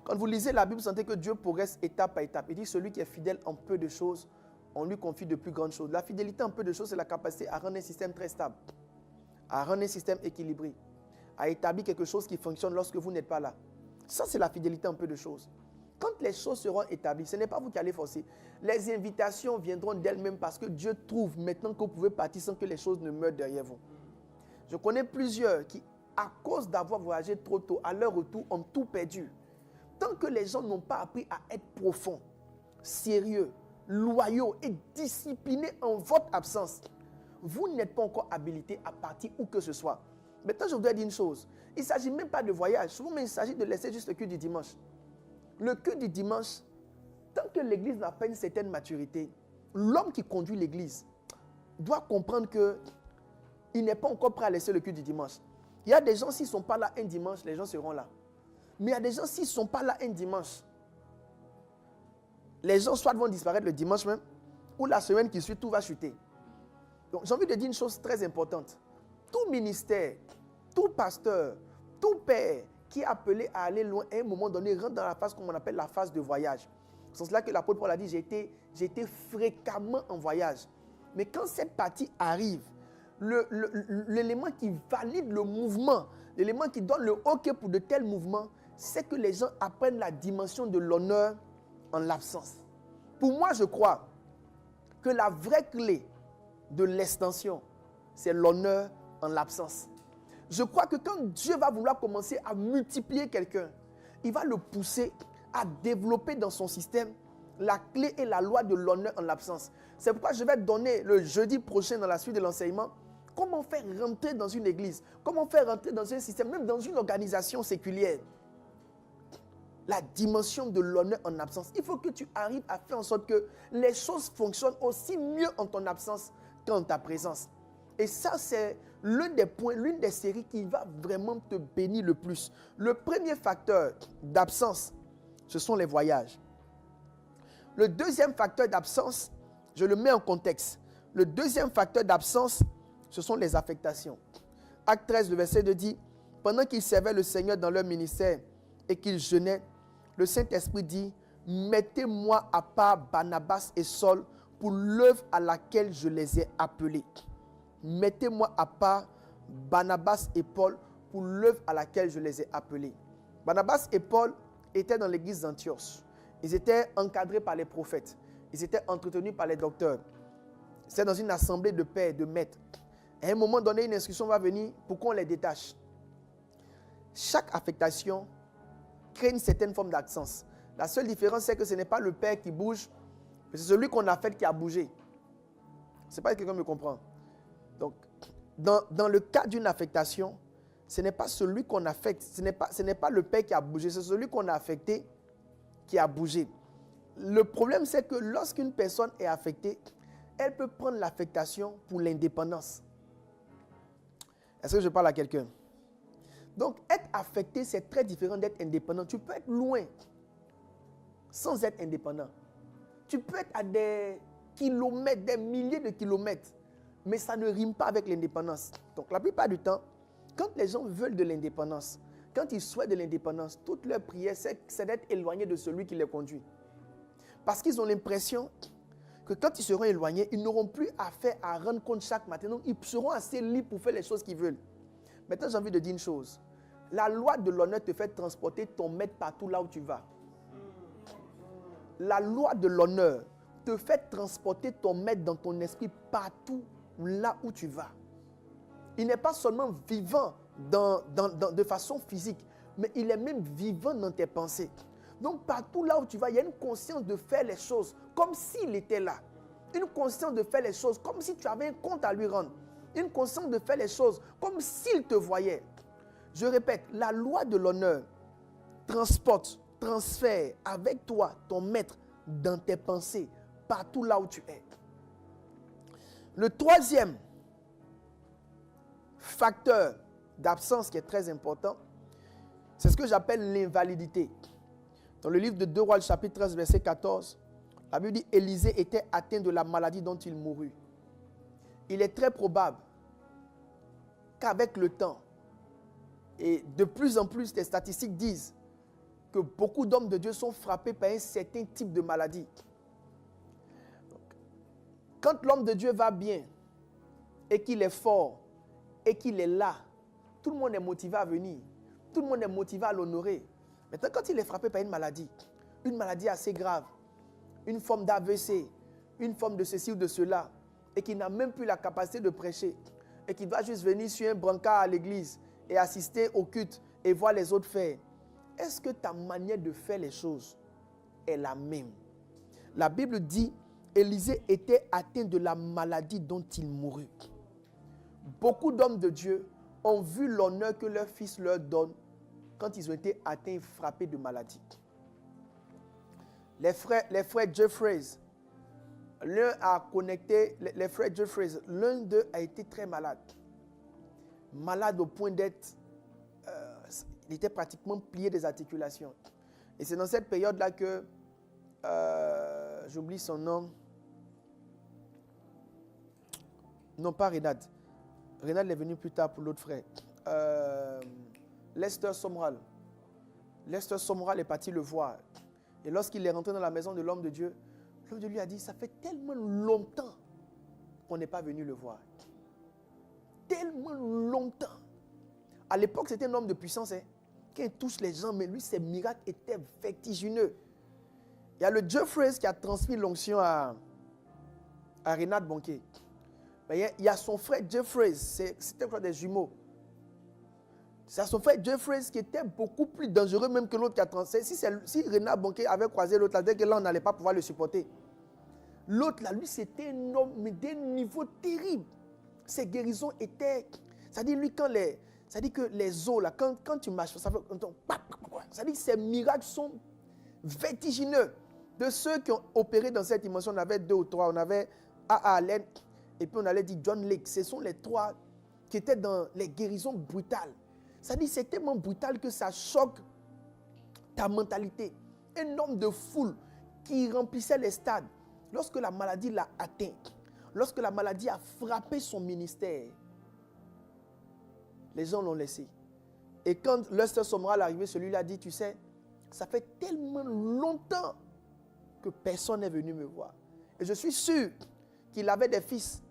Quand vous lisez la Bible, vous sentez que Dieu progresse étape par étape. Il dit celui qui est fidèle en peu de choses, on lui confie de plus grandes choses. La fidélité en peu de choses, c'est la capacité à rendre un système très stable, à rendre un système équilibré, à établir quelque chose qui fonctionne lorsque vous n'êtes pas là. Ça, c'est la fidélité en peu de choses. Quand les choses seront établies, ce n'est pas vous qui allez forcer. Les invitations viendront d'elles-mêmes parce que Dieu trouve maintenant que vous pouvez partir sans que les choses ne meurent derrière vous. Je connais plusieurs qui, à cause d'avoir voyagé trop tôt, à leur retour, ont tout perdu. Tant que les gens n'ont pas appris à être profonds, sérieux, loyaux et disciplinés en votre absence, vous n'êtes pas encore habilité à partir où que ce soit. Maintenant, je voudrais dire une chose. Il ne s'agit même pas de voyage. Souvent, mais il s'agit de laisser juste le culte du dimanche. Le culte du dimanche, tant que l'église n'a pas une certaine maturité, l'homme qui conduit l'église doit comprendre qu'il n'est pas encore prêt à laisser le culte du dimanche. Il y a des gens, s'ils ne sont pas là un dimanche, les gens seront là. Mais il y a des gens, s'ils ne sont pas là un dimanche, les gens soit vont disparaître le dimanche même, ou la semaine qui suit, tout va chuter. Donc, j'ai envie de dire une chose très importante. Tout ministère, tout pasteur, tout père qui est appelé à aller loin, à un moment donné, rentre dans la phase qu'on appelle la phase de voyage. C'est cela que l'apôtre Paul a dit, j'ai été fréquemment en voyage. Mais quand cette partie arrive, l'élément qui valide le mouvement, l'élément qui donne le OK pour de tels mouvements, c'est que les gens apprennent la dimension de l'honneur en l'absence. Pour moi, je crois que la vraie clé de l'extension, c'est l'honneur en l'absence. Je crois que quand Dieu va vouloir commencer à multiplier quelqu'un, il va le pousser à développer dans son système la clé et la loi de l'honneur en l'absence. C'est pourquoi je vais donner le jeudi prochain dans la suite de l'enseignement comment faire rentrer dans une église, comment faire rentrer dans un système, même dans une organisation séculière. La dimension de l'honneur en absence. Il faut que tu arrives à faire en sorte que les choses fonctionnent aussi mieux en ton absence qu'en ta présence. Et ça, c'est l'un des points, l'une des séries qui va vraiment te bénir le plus. Le premier facteur d'absence, ce sont les voyages. Le deuxième facteur d'absence, je le mets en contexte. Le deuxième facteur d'absence, ce sont les affectations. Acte 13, le verset 2 dit, « Pendant qu'ils servaient le Seigneur dans leur ministère et qu'ils jeûnaient, le Saint-Esprit dit, « Mettez-moi à part Barnabas et Saul pour l'œuvre à laquelle je les ai appelés. » Mettez-moi à part Barnabas et Paul pour l'œuvre à laquelle je les ai appelés. Barnabas et Paul étaient dans l'église d'Antioche. Ils étaient encadrés par les prophètes. Ils étaient entretenus par les docteurs. C'est dans une assemblée de pères, de maîtres. À un moment donné, une instruction va venir pour qu'on les détache. Chaque affectation crée une certaine forme d'absence. La seule différence, c'est que ce n'est pas le père qui bouge, mais c'est celui qu'on affecte qui a bougé. Je ne sais pas si quelqu'un me comprend. Donc, dans le cas d'une affectation, ce n'est pas celui qu'on affecte, ce n'est pas le père qui a bougé, c'est celui qu'on a affecté qui a bougé. Le problème, c'est que lorsqu'une personne est affectée, elle peut prendre l'affectation pour l'indépendance. Est-ce que je parle à quelqu'un? Donc, être affecté, c'est très différent d'être indépendant. Tu peux être loin sans être indépendant. Tu peux être à des kilomètres, des milliers de kilomètres, mais ça ne rime pas avec l'indépendance. Donc, la plupart du temps, quand les gens veulent de l'indépendance, quand ils souhaitent de l'indépendance, toute leur prière, c'est d'être éloigné de celui qui les conduit. Parce qu'ils ont l'impression que quand ils seront éloignés, ils n'auront plus affaire à rendre compte chaque matin. Donc, ils seront assez libres pour faire les choses qu'ils veulent. Maintenant, j'ai envie de dire une chose. La loi de l'honneur te fait transporter ton maître partout là où tu vas. La loi de l'honneur te fait transporter ton maître dans ton esprit partout là où tu vas. Il n'est pas seulement vivant de façon physique, mais il est même vivant dans tes pensées. Donc partout là où tu vas, il y a une conscience de faire les choses comme s'il était là. Une conscience de faire les choses comme si tu avais un compte à lui rendre. Une conscience de faire les choses comme s'il te voyait. Je répète, la loi de l'honneur transporte, transfère avec toi ton maître dans tes pensées, partout là où tu es. Le troisième facteur d'absence qui est très important, c'est ce que j'appelle l'invalidité. Dans le livre de 2 Rois, le chapitre 13, verset 14, la Bible dit « Élisée était atteint de la maladie dont il mourut. » Il est très probable qu'avec le temps, et de plus en plus, les statistiques disent que beaucoup d'hommes de Dieu sont frappés par un certain type de maladie. Donc, quand l'homme de Dieu va bien, et qu'il est fort, et qu'il est là, tout le monde est motivé à venir. Tout le monde est motivé à l'honorer. Maintenant, quand il est frappé par une maladie assez grave, une forme d'AVC, une forme de ceci ou de cela, et qui n'a même plus la capacité de prêcher, et qui doit juste venir sur un brancard à l'église et assister au culte et voir les autres faire, est-ce que ta manière de faire les choses est la même? La Bible dit, Élisée était atteint de la maladie dont il mourut. Beaucoup d'hommes de Dieu ont vu l'honneur que leur fils leur donne quand ils ont été atteints et frappés de maladie. Les frères Jeffreys, l'un a connecté, les frères Jeffreys, l'un d'eux a été très malade. Malade au point d'être Il était pratiquement plié des articulations. Et c'est dans cette période-là que, j'oublie son nom, non pas Renad. Renad est venu plus tard pour l'autre frère. Lester Sumrall. Lester Sumrall est parti le voir. Et lorsqu'il est rentré dans la maison de l'homme de Dieu, l'homme de Dieu lui a dit, ça fait tellement longtemps qu'on n'est pas venu le voir. Tellement longtemps. À l'époque, c'était un homme de puissance. Hein. Quand il touche les gens, mais lui, ses miracles étaient vertigineux. Il y a le Jeffreys qui a transmis l'onction à Renard Bonquet. Il y a son frère Jeffreys, c'était quoi des jumeaux. C'est son frère Jeffreys qui était beaucoup plus dangereux même que l'autre qui a transmis. Si Renard Bonquet avait croisé l'autre, là, que là, on n'allait pas pouvoir le supporter. L'autre, là, lui, c'était un homme, mais d'un niveau terrible. Ses guérisons étaient... C'est-à-dire, lui, c'est-à-dire que les os, là, quand tu marches, ça fait... C'est-à-dire que ces miracles sont vertigineux. De ceux qui ont opéré dans cette dimension, on avait 2 ou 3. On avait A.A. Allen, et puis on allait dire John Lake. Ce sont les 3 qui étaient dans les guérisons brutales. C'est-à-dire, c'est tellement brutal que ça choque ta mentalité. Un homme de foule qui remplissait les stades. Lorsque la maladie l'a atteint, lorsque la maladie a frappé son ministère, les gens l'ont laissé. Et quand Lester Sumrall est arrivé, celui-là a dit, tu sais, ça fait tellement longtemps que personne n'est venu me voir. Et je suis sûr qu'il avait des fils,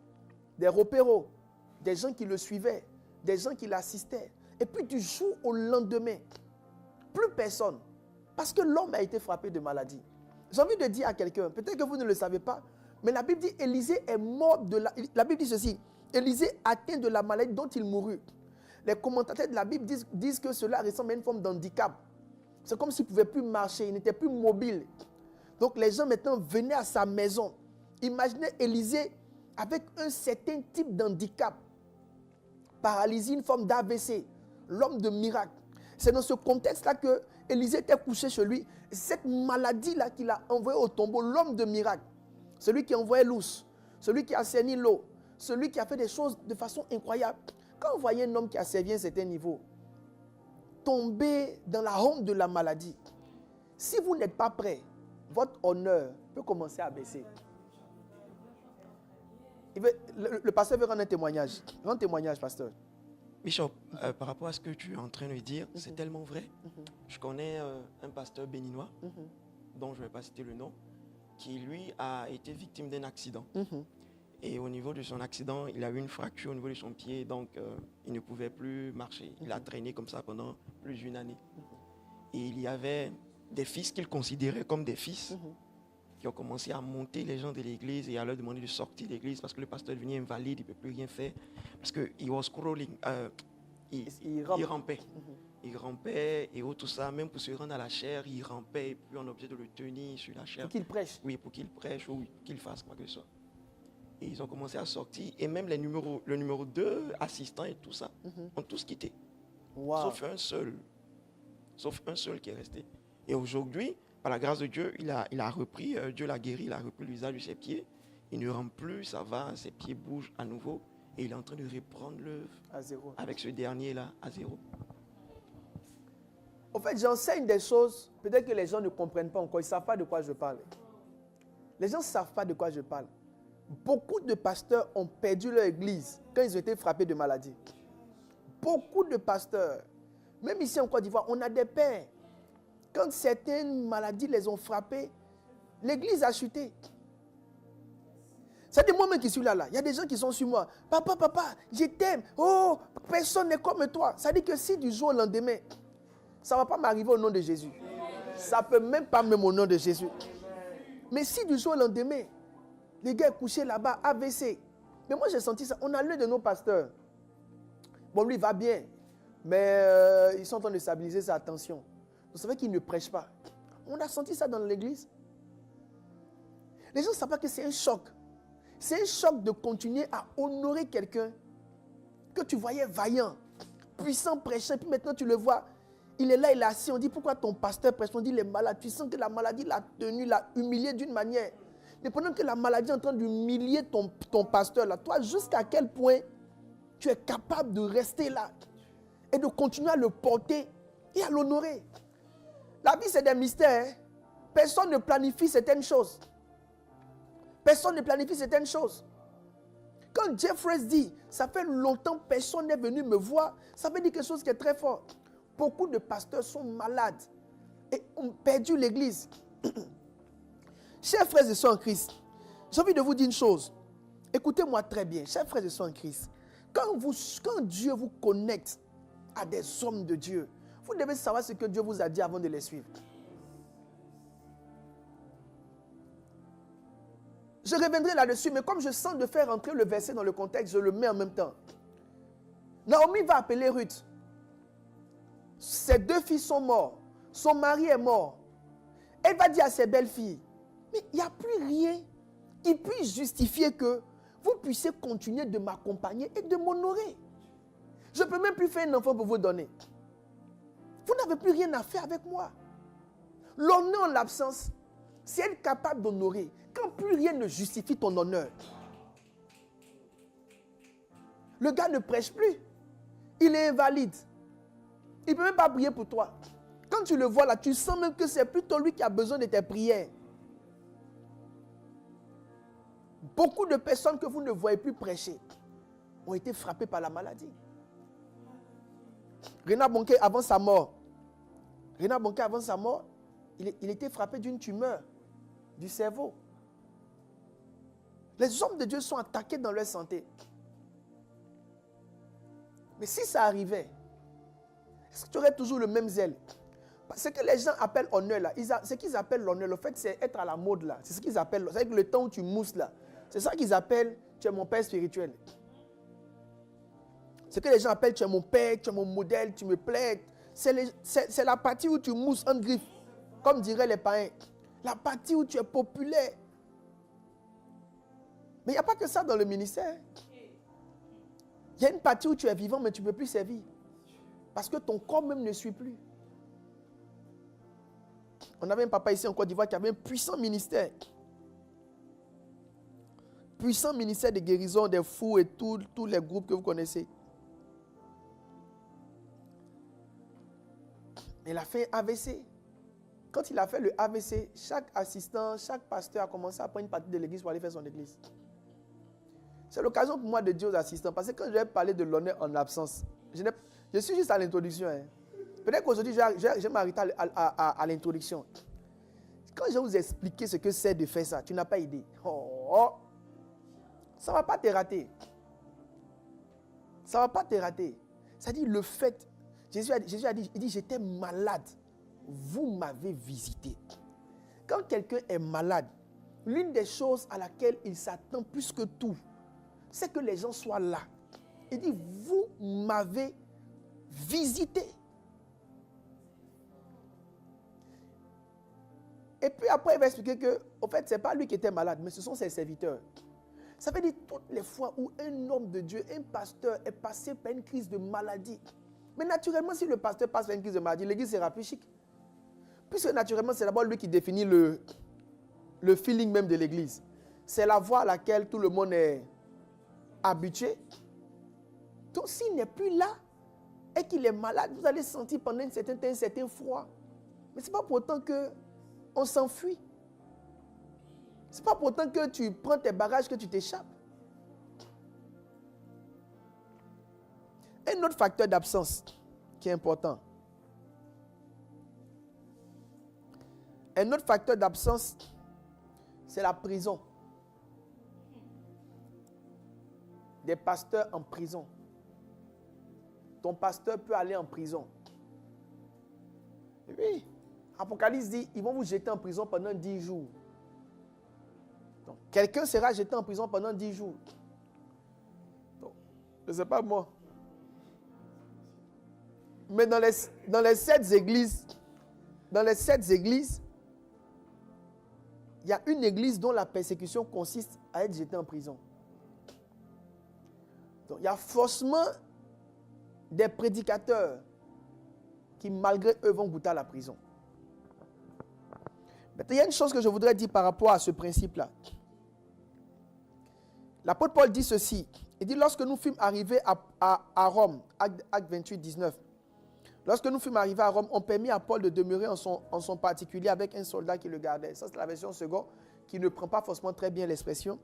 des repéros, des gens qui le suivaient, des gens qui l'assistaient. Et puis du jour au lendemain, plus personne. Parce que l'homme a été frappé de maladie. J'ai envie de dire à quelqu'un, peut-être que vous ne le savez pas, mais la Bible dit Élisée est mort de la Bible dit ceci, Élisée atteint de la maladie dont il mourut. Les commentateurs de la Bible disent que cela ressemble à une forme d'handicap. C'est comme s'il ne pouvait plus marcher, il n'était plus mobile. Donc les gens maintenant venaient à sa maison. Imaginez Élisée avec un certain type d'handicap. Paralysie, une forme d'AVC. L'homme de miracle. C'est dans ce contexte-là que Élisée était couché chez lui. Cette maladie-là qu'il a envoyée au tombeau, l'homme de miracle. Celui qui a envoyé l'ours. Celui qui a assaini l'eau. Celui qui a fait des choses de façon incroyable. Quand vous voyez un homme qui a servi à un certain niveau, tomber dans la honte de la maladie, si vous n'êtes pas prêt, votre honneur peut commencer à baisser. Le pasteur veut rendre un témoignage. Rends témoignage, pasteur. Bishop, par rapport à ce que tu es en train de dire, c'est tellement vrai. Je connais un pasteur béninois, dont je ne vais pas citer le nom, qui lui a été victime d'un accident. Et au niveau de son accident, il a eu une fracture au niveau de son pied, donc il ne pouvait plus marcher. Il a traîné comme ça pendant plus d'une année. Et il y avait des fils qu'il considérait comme des fils, qui ont commencé à monter les gens de l'église et à leur demander de sortir de l'église parce que le pasteur est devenu invalide, il ne peut plus rien faire. Parce qu'il was crawling, il rampait. Il rampait et tout ça, même pour se rendre à la chair, il rampait et puis on est obligé de le tenir sur la chair. Pour qu'il prêche. Oui, pour qu'il prêche ou qu'il fasse quoi que ce soit. Et ils ont commencé à sortir et même le numéro 2, assistant et tout ça, ont tous quitté. Wow. Sauf un seul qui est resté. Et aujourd'hui, par la grâce de Dieu, il a repris, Dieu l'a guéri, il a repris l'usage de ses pieds. Il ne rampe plus, ça va, ses pieds bougent à nouveau. Et il est en train de reprendre l'œuvre à zéro. Avec ce dernier-là, à zéro. En fait, j'enseigne des choses, peut-être que les gens ne comprennent pas encore, ils ne savent pas de quoi je parle. Les gens ne savent pas de quoi je parle. Beaucoup de pasteurs ont perdu leur église quand ils ont été frappés de maladie. Beaucoup de pasteurs, même ici en Côte d'Ivoire, on a des pères. Quand certaines maladies les ont frappés, l'église a chuté. C'est des moi-même qui suis là. Il y a des gens qui sont sur moi. Papa, je t'aime. Oh, personne n'est comme toi. Ça dit que si du jour au lendemain, ça ne va pas m'arriver au nom de Jésus. Ça ne peut même pas même au nom de Jésus. Mais si du jour au lendemain, les gars couchés là-bas, AVC. Mais moi j'ai senti ça. On a l'un de nos pasteurs. Bon, lui il va bien. Mais ils sont en train de stabiliser sa tension. Vous savez qu'il ne prêche pas. On a senti ça dans l'église. Les gens ne savent pas que c'est un choc. C'est un choc de continuer à honorer quelqu'un que tu voyais vaillant, puissant, prêchant. Puis maintenant tu le vois, il est là, il est assis. On dit pourquoi ton pasteur prêche? On dit il est malade. Tu sens que la maladie l'a tenu, l'a humilié d'une manière. Mais pendant que la maladie est en train d'humilier ton pasteur, là, toi, jusqu'à quel point tu es capable de rester là et de continuer à le porter et à l'honorer. La vie, c'est des mystères. Hein. Personne ne planifie certaines choses. Personne ne planifie certaines choses. Quand Jeffrey dit, ça fait longtemps que personne n'est venu me voir, ça veut dire quelque chose qui est très fort. Beaucoup de pasteurs sont malades et ont perdu l'église. Chers frères et sœurs en Christ, j'ai envie de vous dire une chose. Écoutez-moi très bien, chers frères et sœurs en Christ. Quand Dieu vous connecte à des hommes de Dieu, vous devez savoir ce que Dieu vous a dit avant de les suivre. Je reviendrai là-dessus, mais comme je sens de faire entrer le verset dans le contexte, je le mets en même temps. Naomi va appeler Ruth. Ses 2 filles sont morts. Son mari est mort. Elle va dire à ses belles-filles, mais il n'y a plus rien qui puisse justifier que vous puissiez continuer de m'accompagner et de m'honorer. Je ne peux même plus faire un enfant pour vous donner. Vous n'avez plus rien à faire avec moi. L'honneur en l'absence, c'est être capable d'honorer quand plus rien ne justifie ton honneur. Le gars ne prêche plus. Il est invalide. Il ne peut même pas prier pour toi. Quand tu le vois là, tu sens même que c'est plutôt lui qui a besoin de tes prières. Beaucoup de personnes que vous ne voyez plus prêcher ont été frappées par la maladie. Renard Bonquet, avant sa mort, il était frappé d'une tumeur du cerveau. Les hommes de Dieu sont attaqués dans leur santé. Mais si ça arrivait, est-ce que tu aurais toujours le même zèle? Ce que les gens appellent honneur là, ce qu'ils appellent l'honneur, le fait c'est être à la mode là. C'est ce qu'ils appellent, c'est le temps où tu mousses là. C'est ça qu'ils appellent, tu es mon père spirituel. Ce que les gens appellent, tu es mon père, tu es mon modèle, tu me plais. C'est la partie où tu mousses en griffe, comme diraient les païens. La partie où tu es populaire. Mais il n'y a pas que ça dans le ministère. Il y a une partie où tu es vivant, mais tu ne peux plus servir. Parce que ton corps même ne suit plus. On avait un papa ici en Côte d'Ivoire qui avait un puissant ministère. Puissant ministère de guérison des fous et tous les groupes que vous connaissez. Il a fait un AVC. Quand il a fait le AVC, chaque assistant, chaque pasteur a commencé à prendre une partie de l'église pour aller faire son église. C'est l'occasion pour moi de dire aux assistants, parce que quand je vais parler de l'honneur en absence, je suis juste à l'introduction. Hein. Peut-être qu'aujourd'hui, je vais m'arrêter à l'introduction. Quand je vais vous expliquer ce que c'est de faire ça, tu n'as pas idée. Ça ne va pas te rater. Ça ne va pas te rater. C'est-à-dire le fait, Jésus a dit, il dit, j'étais malade. Vous m'avez visité. Quand quelqu'un est malade, l'une des choses à laquelle il s'attend plus que tout, c'est que les gens soient là. Il dit, vous m'avez visité. Et puis après, il va expliquer que, en fait, ce n'est pas lui qui était malade, mais ce sont ses serviteurs. Ça veut dire toutes les fois où un homme de Dieu, un pasteur est passé par une crise de maladie. Mais naturellement, si le pasteur passe par une crise de maladie, l'église sera plus chic. Puisque naturellement, c'est d'abord lui qui définit le feeling même de l'église. C'est la voie à laquelle tout le monde est habitué. Donc s'il n'est plus là et qu'il est malade, vous allez sentir pendant un certain temps un certain froid. Mais ce n'est pas pour autant qu'on s'enfuit. Ce n'est pas pour autant que tu prends tes bagages que tu t'échappes. Un autre facteur d'absence qui est important. Un autre facteur d'absence, c'est la prison. Des pasteurs en prison. Ton pasteur peut aller en prison. Oui. Apocalypse dit, ils vont vous jeter en prison pendant 10 jours. Donc, quelqu'un sera jeté en prison pendant 10 jours. Donc, je ne sais pas moi. Mais dans les 7 églises, il y a une église dont la persécution consiste à être jeté en prison. Donc, il y a forcément des prédicateurs qui, malgré eux, vont goûter à la prison. Maintenant, il y a une chose que je voudrais dire par rapport à ce principe-là. L'apôtre Paul dit ceci. Il dit, lorsque nous fûmes arrivés à Rome, acte 28, 19, Lorsque nous fûmes arrivés à Rome, on permit à Paul de demeurer en son particulier avec un soldat qui le gardait. Ça, c'est la version seconde qui ne prend pas forcément très bien l'expression.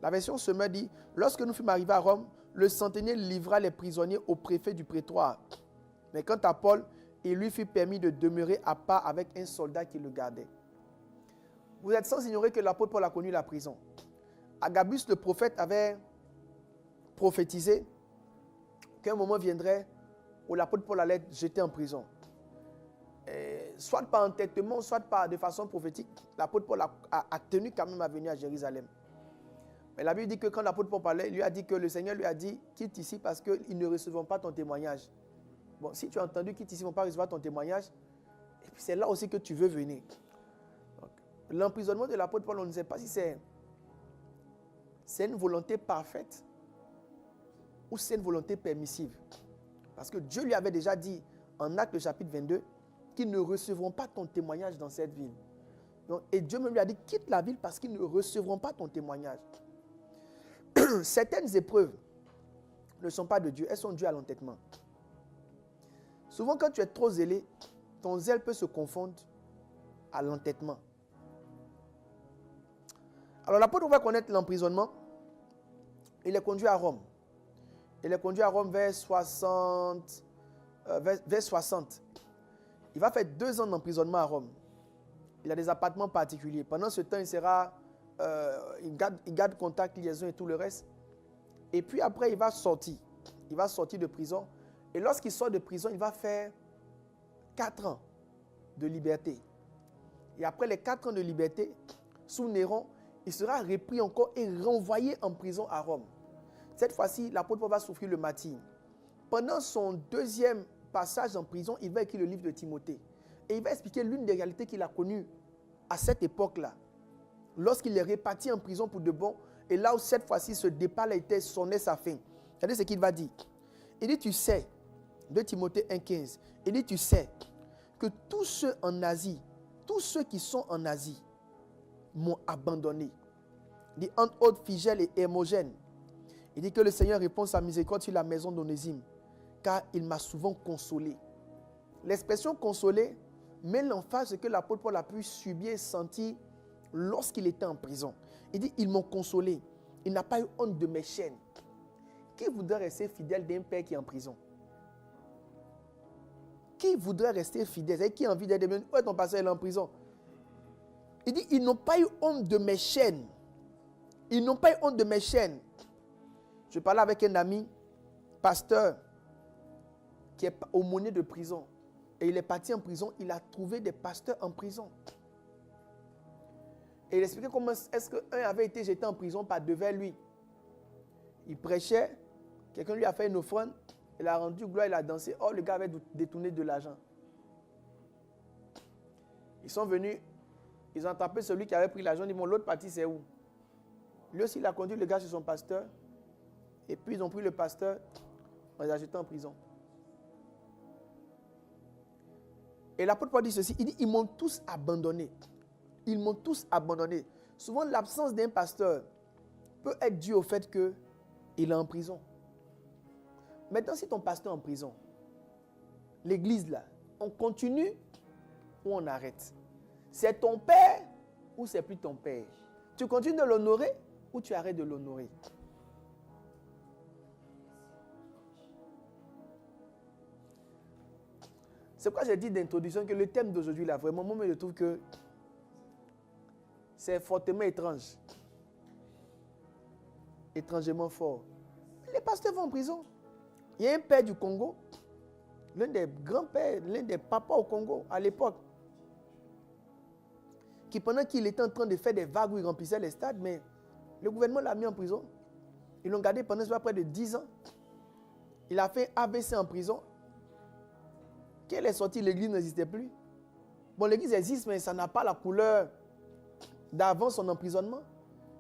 La version semeur dit, lorsque nous fûmes arrivés à Rome, le centenier livra les prisonniers au préfet du prétoire. Mais quant à Paul, il lui fut permis de demeurer à part avec un soldat qui le gardait. Vous êtes sans ignorer que l'apôtre Paul a connu la prison. Agabus, le prophète, avait prophétisé qu'un moment viendrait où l'apôtre Paul allait être jeté en prison. Et soit par entêtement, soit de façon prophétique, l'apôtre Paul a tenu quand même à venir à Jérusalem. Mais la Bible dit que quand l'apôtre Paul parlait, il lui a dit que le Seigneur lui a dit « Quitte ici parce qu'ils ne recevront pas ton témoignage. » Bon, si tu as entendu « Quitte ici, ils ne vont pas recevoir ton témoignage », et puis c'est là aussi que tu veux venir. L'emprisonnement de l'apôtre Paul, on ne sait pas si c'est une volonté parfaite ou c'est une volonté permissive. Parce que Dieu lui avait déjà dit en Actes chapitre 22 qu'ils ne recevront pas ton témoignage dans cette ville. Donc, et Dieu me lui a dit quitte la ville parce qu'ils ne recevront pas ton témoignage. Certaines épreuves ne sont pas de Dieu, elles sont dues à l'entêtement. Souvent quand tu es trop zélé, ton zèle peut se confondre à l'entêtement. Alors l'apôtre va connaître l'emprisonnement. Il est conduit à Rome. Il est conduit à Rome vers 60. Il va faire 2 ans d'emprisonnement à Rome. Il a des appartements particuliers. Pendant ce temps, il garde contact, liaison et tout le reste. Et puis après, il va sortir. Il va sortir de prison. Et lorsqu'il sort de prison, il va faire 4 ans de liberté. Et après les 4 ans de liberté, sous Néron, il sera repris encore et renvoyé en prison à Rome. Cette fois-ci, l'apôtre Paul va souffrir le martyre. Pendant son 2e passage en prison, il va écrire le livre de Timothée. Et il va expliquer l'une des réalités qu'il a connues à cette époque-là. Lorsqu'il est reparti en prison pour de bon, et là où cette fois-ci ce départ-là sonnait sa fin. Regardez ce qu'il va dire. Il dit, tu sais, 2 Timothée 1,15, il dit, tu sais que tous ceux en Asie, tous ceux qui sont en Asie, m'ont abandonné. Il dit, entre autres, Phygèle et Hermogène. Il dit que le Seigneur répond sa miséricorde sur la maison d'Onésime, car il m'a souvent consolé. L'expression consolé met l'emphase ce que l'apôtre Paul a pu subir et sentir lorsqu'il était en prison. Il dit, ils m'ont consolé. Il n'a pas eu honte de mes chaînes. Qui voudrait rester fidèle d'un père qui est en prison? Qui voudrait rester fidèle? C'est qui a envie d'être... Où est ton pasteur? Il est en prison. Il dit, ils n'ont pas eu honte de mes chaînes. Ils n'ont pas eu honte de mes chaînes. Je parlais avec un ami, pasteur, qui est aumônier de prison. Et il est parti en prison, il a trouvé des pasteurs en prison. Et il expliquait comment est-ce qu'un avait été jeté en prison par devers lui. Il prêchait, quelqu'un lui a fait une offrande, il a rendu gloire, il a dansé. Oh, le gars avait détourné de l'argent. Ils sont venus, ils ont attrapé celui qui avait pris l'argent, ils disent, bon, l'autre partie c'est où? Lui aussi, il a conduit le gars chez son pasteur. Et puis, ils ont pris le pasteur, on les a jetés en prison. Et l'apôtre Paul dit ceci, il dit, ils m'ont tous abandonné. Ils m'ont tous abandonné. Souvent, l'absence d'un pasteur peut être due au fait qu'il est en prison. Maintenant, si ton pasteur est en prison, l'église là, on continue ou on arrête? C'est ton père ou c'est plus ton père? Tu continues de l'honorer ou tu arrêtes de l'honorer? C'est pourquoi j'ai dit d'introduction que le thème d'aujourd'hui là, vraiment, moi je trouve que c'est fortement étrange. Étrangement fort. Les pasteurs vont en prison. Il y a un père du Congo, l'un des grands-pères, l'un des papas au Congo à l'époque, qui pendant qu'il était en train de faire des vagues où il remplissait les stades, mais le gouvernement l'a mis en prison. Ils l'ont gardé pendant près de 10 ans. Il a fait ABC en prison. Quand il est sorti, l'église n'existait plus. Bon, l'église existe, mais ça n'a pas la couleur d'avant son emprisonnement.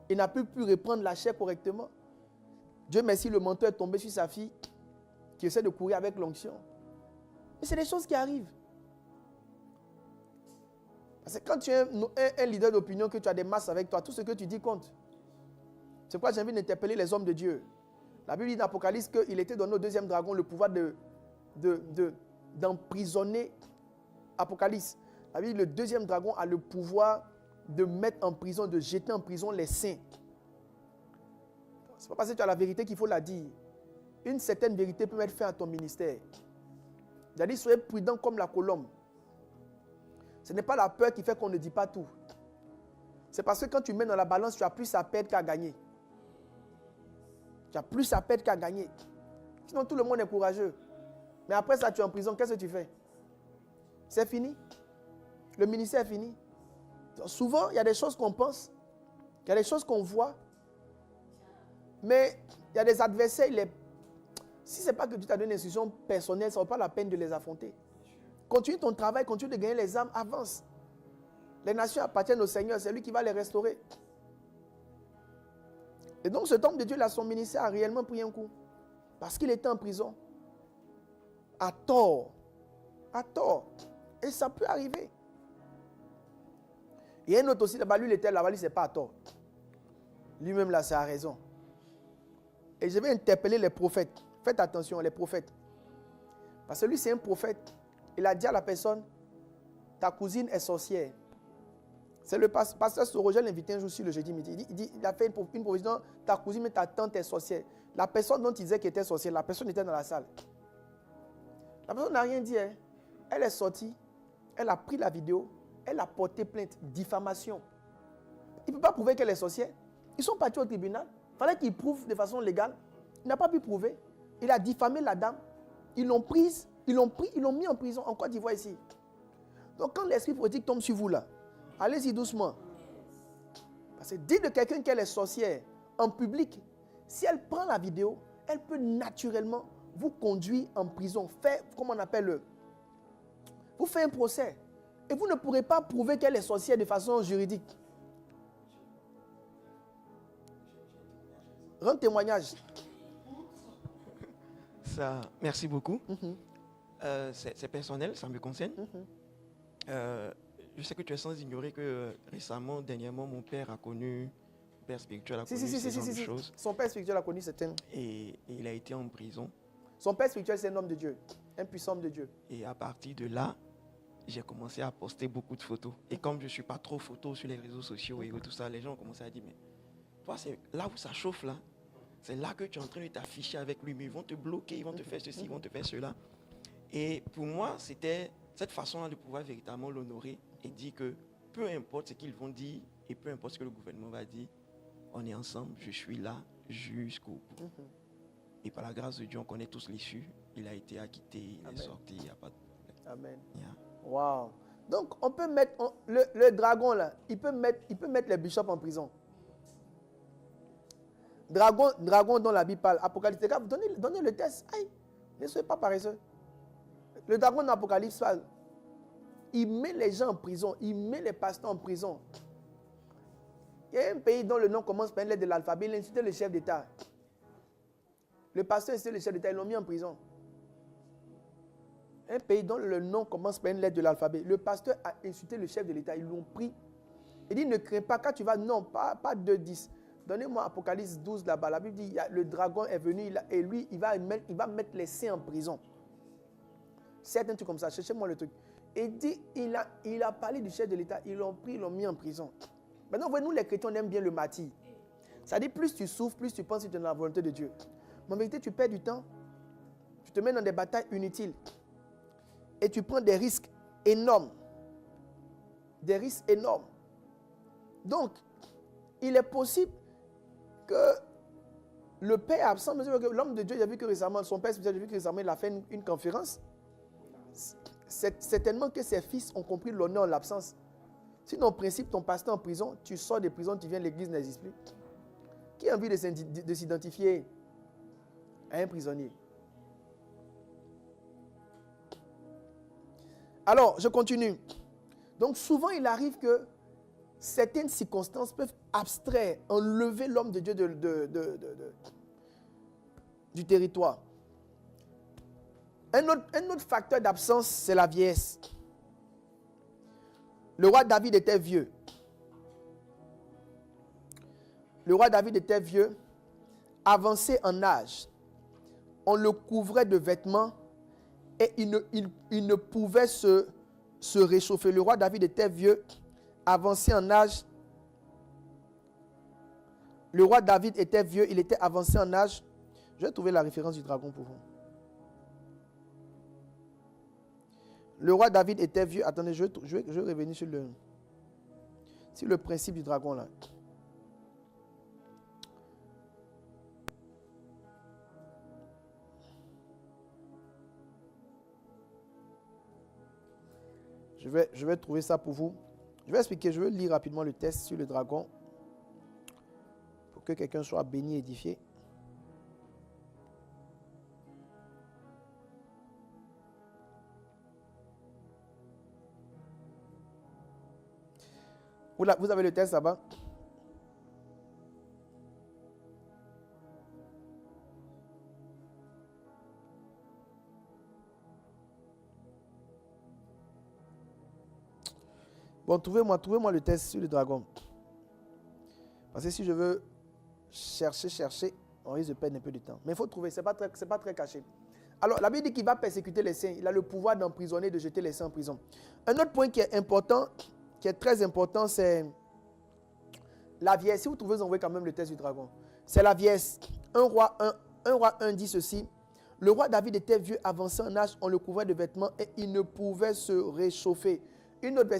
Il n'a plus pu reprendre la chair correctement. Dieu merci, le manteau est tombé sur sa fille qui essaie de courir avec l'onction. Mais c'est des choses qui arrivent. Parce que quand tu es un leader d'opinion, que tu as des masses avec toi, tout ce que tu dis compte. C'est pourquoi j'ai envie d'interpeller les hommes de Dieu. La Bible dit dans l'Apocalypse qu'il était donné au 2e dragon le pouvoir d'emprisonner. Apocalypse. La Bible dit, le deuxième dragon a le pouvoir de mettre en prison, de jeter en prison les saints. Ce n'est pas parce que tu as la vérité qu'il faut la dire. Une certaine vérité peut mettre fin à ton ministère. Il a dit, soyez prudents comme la colombe. Ce n'est pas la peur qui fait qu'on ne dit pas tout. C'est parce que quand tu mets dans la balance, tu as plus à perdre qu'à gagner. Tu as plus à perdre qu'à gagner. Sinon, tout le monde est courageux. Mais après ça, tu es en prison, qu'est-ce que tu fais? C'est fini. Le ministère est fini. Donc, souvent, il y a des choses qu'on pense, il y a des choses qu'on voit, mais il y a des adversaires. Si ce n'est pas que tu t'as donné une instruction personnelle, ça ne vaut pas la peine de les affronter. Continue ton travail, continue de gagner les âmes, avance. Les nations appartiennent au Seigneur, c'est lui qui va les restaurer. Et donc cet homme de Dieu, là, son ministère a réellement pris un coup. Parce qu'il était en prison. À tort. À tort. Et ça peut arriver. Et un autre aussi, là-bas, lui, il était là-bas, lui, c'est pas à tort. Lui-même, là, c'est à raison. Et je vais interpeller les prophètes. Faites attention, les prophètes. Parce que lui, c'est un prophète. Il a dit à la personne, ta cousine est sorcière. C'est le pasteur Soroja l'invité un jour sur le jeudi midi. Il a fait une provision, ta cousine, mais ta tante est sorcière. La personne dont il disait qu'elle était sorcière, la personne était dans la salle. La personne n'a rien dit. Hein. Elle est sortie, elle a pris la vidéo, elle a porté plainte, diffamation. Il ne peut pas prouver qu'elle est sorcière. Ils sont partis au tribunal. Il fallait qu'il prouve de façon légale. Il n'a pas pu prouver. Il a diffamé la dame. Ils l'ont prise, ils l'ont mis en prison en Côte d'Ivoire ici. Donc quand l'esprit prophétique tombe sur vous là, allez-y doucement. Parce que dites de quelqu'un qu'elle est sorcière en public, si elle prend la vidéo, elle peut naturellement vous conduire en prison. Faire, comment on appelle, vous faites un procès. Et vous ne pourrez pas prouver qu'elle est sorcière de façon juridique. Rends témoignage. Ça, merci beaucoup. C'est personnel, ça me concerne. Je sais que tu es sans ignorer que récemment, dernièrement, mon père a connu, mon père spirituel a connu ce genre de choses. Son père spirituel a connu certaines. Et il a été en prison. Son père spirituel, c'est un homme de Dieu, un puissant homme de Dieu. Et à partir de là, j'ai commencé à poster beaucoup de photos. Et comme je ne suis pas trop photo sur les réseaux sociaux et tout ça, les gens ont commencé à dire, mais toi, c'est là où ça chauffe là. C'est là que tu es en train de t'afficher avec lui, mais ils vont te bloquer, ils vont te faire ceci, ils vont te faire cela. Et pour moi, c'était cette façon-là de pouvoir véritablement l'honorer et dire que peu importe ce qu'ils vont dire et peu importe ce que le gouvernement va dire, on est ensemble, je suis là jusqu'au bout. Et par la grâce de Dieu, on connaît tous l'issue. Il a été acquitté, il est sorti, il n'y a pas de problème. Amen. Yeah. Wow. Donc, on peut mettre, le dragon là, il peut mettre les bishops en prison. Dragon dont la Bible parle, Apocalypse, donnez le test. Aïe, ne soyez pas paresseux. Le dragon d'Apocalypse parle. Il met les gens en prison, il met les pasteurs en prison. Il y a un pays dont le nom commence par une lettre de l'alphabet, il a insulté le chef d'État. Le pasteur a insulté le chef d'État, ils l'ont mis en prison. Un pays dont le nom commence par une lettre de l'alphabet. Le pasteur a insulté le chef de l'État, ils l'ont pris. Il dit, ne crains pas, quand tu vas, non, pas 2-10. Donnez-moi Apocalypse 12 là-bas. La Bible dit, le dragon est venu et lui, il va mettre les saints en prison. Certains trucs comme ça, cherchez-moi le truc. Et dit, il a parlé du chef de l'État, ils l'ont pris, ils l'ont mis en prison. Maintenant, nous les chrétiens, on aime bien le martyr. Ça dit, plus tu souffres, plus tu penses que tu es dans la volonté de Dieu. Mais en vérité, tu perds du temps. Tu te mets dans des batailles inutiles. Et tu prends des risques énormes. Des risques énormes. Donc, il est possible que le père absent, l'homme de Dieu, j'ai vu que récemment, son père, j'ai vu que récemment, il a fait une conférence. C'est certainement que ses fils ont compris l'honneur en l'absence. Sinon, en principe, ton pasteur en prison, tu sors de prison, tu viens, l'église n'existe plus. Qui a envie de s'identifier à un prisonnier? Alors, je continue. Donc, souvent, il arrive que certaines circonstances peuvent abstraire, enlever l'homme de Dieu du territoire. Un autre facteur d'absence, c'est la vieillesse. Le roi David était vieux. Le roi David était vieux, avancé en âge. On le couvrait de vêtements et il ne pouvait se réchauffer. Le roi David était vieux, avancé en âge. Le roi David était vieux, il était avancé en âge. Je vais trouver la référence du dragon pour vous. Le roi David était vieux. Attendez, je vais revenir sur le principe du dragon là. Je vais trouver ça pour vous. Je vais expliquer, je vais lire rapidement le test sur le dragon pour que quelqu'un soit béni et édifié. Vous avez le test là-bas? Bon, trouvez-moi le test sur le dragon. Parce que si je veux chercher, on risque de perdre un peu de temps. Mais il faut trouver, c'est pas très caché. Alors, la Bible dit qu'il va persécuter les saints. Il a le pouvoir d'emprisonner, de jeter les saints en prison. Un autre point qui est important, qui est très important, c'est la vieillesse. Si vous trouvez, vous envoyez quand même le test du dragon. C'est la vieillesse. 1 roi 1 dit ceci. Le roi David était vieux, avancé en âge, on le couvrait de vêtements et il ne pouvait se réchauffer. Une autre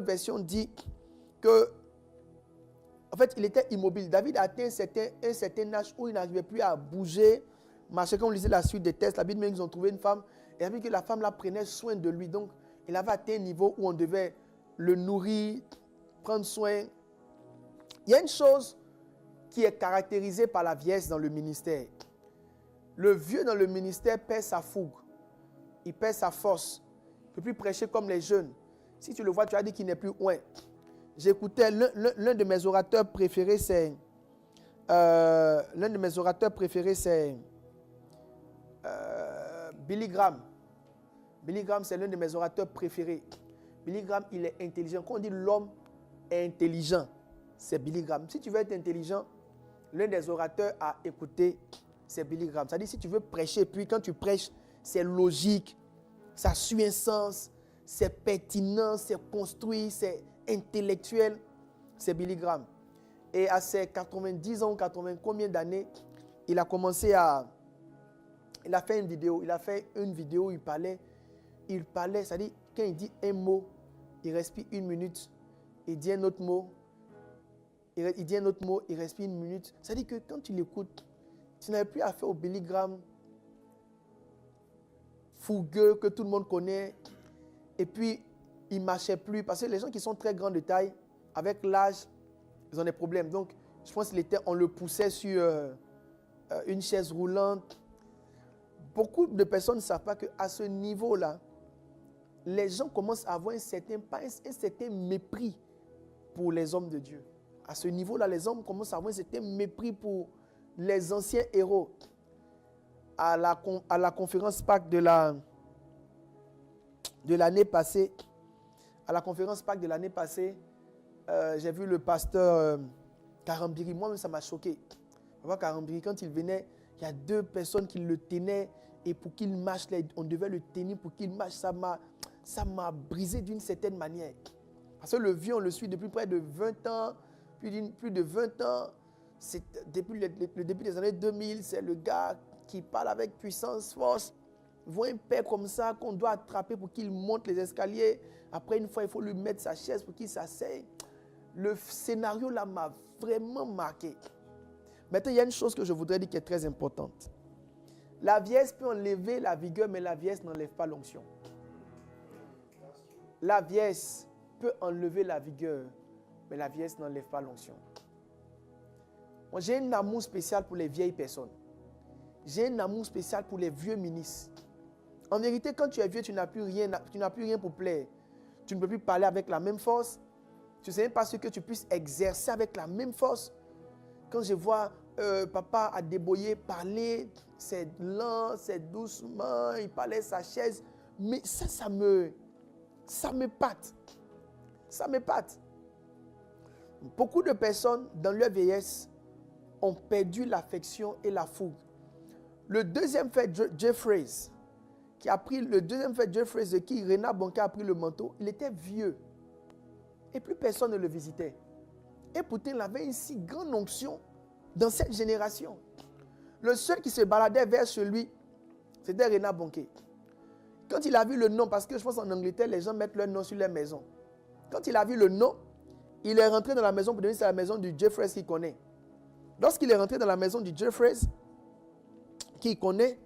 version dit que, en fait, il était immobile. David a atteint un certain âge où il n'arrivait plus à bouger, marcher. Quand on lisait la suite des tests, la Bible, ils ont trouvé une femme et a vu que la femme là prenait soin de lui. Donc, il avait atteint un niveau où on devait le nourrir, prendre soin. Il y a une chose qui est caractérisée par la vieillesse dans le ministère. Le vieux dans le ministère perd sa fougue, il perd sa force. Il ne peut plus prêcher comme les jeunes. Si tu le vois, tu as dit qu'il n'est plus loin. J'écoutais l'un de mes orateurs préférés, c'est Billy Graham. Billy Graham, c'est l'un de mes orateurs préférés. Billy Graham, il est intelligent. Quand on dit l'homme est intelligent, c'est Billy Graham. Si tu veux être intelligent, l'un des orateurs à écouter, c'est Billy Graham. C'est-à-dire, si tu veux prêcher, puis quand tu prêches, c'est logique, ça suit un sens, c'est pertinent, c'est construit, c'est intellectuel, c'est Billy Graham. Et à ses 90 ans, 80 combien d'années, il a commencé à... Il a fait une vidéo où il parlait, c'est-à-dire, quand il dit un mot, il respire 1 minute, il dit un autre mot, il respire 1 minute. C'est-à-dire que quand tu l'écoutes, tu n'avais plus affaire au Billy Graham fougueux que tout le monde connaît. Et puis, il ne marchait plus. Parce que les gens qui sont très grands de taille, avec l'âge, ils ont des problèmes. Donc, je pense qu'on le poussait sur une chaise roulante. Beaucoup de personnes ne savent pas qu'à ce niveau-là, les gens commencent à avoir un certain mépris pour les hommes de Dieu. À ce niveau-là, les hommes commencent à avoir un certain mépris pour les anciens héros. À la conférence Pâques de l'année passée, j'ai vu le pasteur Karambiri. Moi-même, ça m'a choqué. Papa Karambiri, quand il venait, il y a 2 personnes qui le tenaient et pour qu'il marche, on devait le tenir pour qu'il marche. Ça m'a brisé d'une certaine manière. Parce que le vieux, on le suit depuis près de 20 ans, plus de 20 ans. Depuis le début des années 2000, c'est le gars qui parle avec puissance, force. Voit un père comme ça qu'on doit attraper pour qu'il monte les escaliers. Après, une fois, il faut lui mettre sa chaise pour qu'il s'asseye. Le scénario là m'a vraiment marqué. Maintenant, il y a une chose que je voudrais dire qui est très importante. La vieillesse peut enlever la vigueur, mais la vieillesse n'enlève pas l'onction. La vieillesse peut enlever la vigueur, mais la vieillesse n'enlève pas l'onction. Moi, j'ai un amour spécial pour les vieilles personnes. J'ai un amour spécial pour les vieux ministres. En vérité, quand tu es vieux, tu n'as plus rien pour plaire. Tu ne peux plus parler avec la même force. Tu ne sais même pas ce que tu puisses exercer avec la même force. Quand je vois papa Adeboye parler, c'est lent, c'est doucement, il parlait sa chaise. Mais ça m'épate. Ça m'épate. Beaucoup de personnes, dans leur vieillesse, ont perdu l'affection et la fougue. Le deuxième fait, Jeffreys, qui a pris le deuxième frère, Jeffrey, de qui Renard Bonnke a pris le manteau, il était vieux. Et plus personne ne le visitait. Et pourtant, il avait une si grande onction dans cette génération. Le seul qui se baladait vers celui, c'était Renard Bonnke. Quand il a vu le nom, parce que je pense en Angleterre, les gens mettent leur nom sur leur maison. Quand il a vu le nom, il est rentré dans la maison pour devenir c'est la maison du Jeffrey qu'il connaît. Lorsqu'il est rentré dans la maison du Jeffrey qu'il connaît,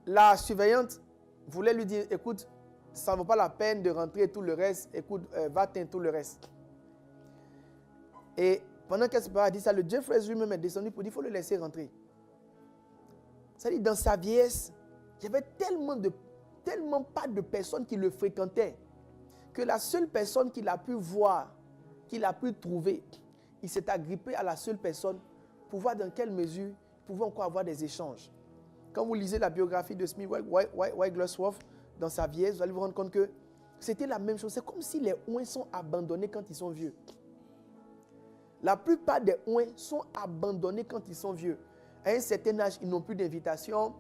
la surveillante voulait lui dire, écoute, ça ne vaut pas la peine de rentrer tout le reste, écoute, va-t'en tout le reste. Et pendant qu'elle se parlait, a dit ça, le Jeffrey lui-même est descendu pour dire, il faut le laisser rentrer. C'est-à-dire, dans sa vieillesse, il y avait tellement pas de personnes qui le fréquentaient, que la seule personne qu'il a pu voir, qu'il a pu trouver, il s'est agrippé à la seule personne pour voir dans quelle mesure il pouvait encore avoir des échanges. Quand vous lisez la biographie de Smith Wigglesworth dans sa vieillesse, vous allez vous rendre compte que c'était la même chose. C'est comme si les ouins sont abandonnés quand ils sont vieux. La plupart des ouins sont abandonnés quand ils sont vieux. À un certain âge, ils n'ont plus d'invitation.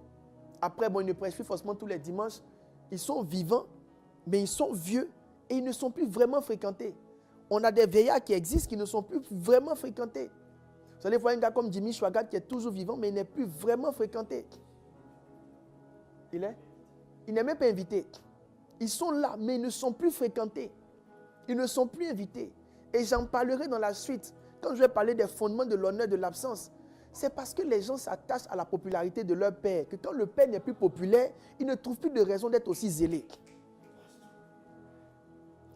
Après, ils ne prêchent plus forcément tous les dimanches. Ils sont vivants, mais ils sont vieux et ils ne sont plus vraiment fréquentés. On a des vieillards qui existent qui ne sont plus vraiment fréquentés. Vous allez voir un gars comme Jimmy Swaggart qui est toujours vivant, mais il n'est plus vraiment fréquenté. Il n'est même pas invité. Ils sont là, mais ils ne sont plus fréquentés. Ils ne sont plus invités. Et j'en parlerai dans la suite. Quand je vais parler des fondements de l'honneur de l'absence, c'est parce que les gens s'attachent à la popularité de leur père, que quand le père n'est plus populaire, ils ne trouvent plus de raison d'être aussi zélés.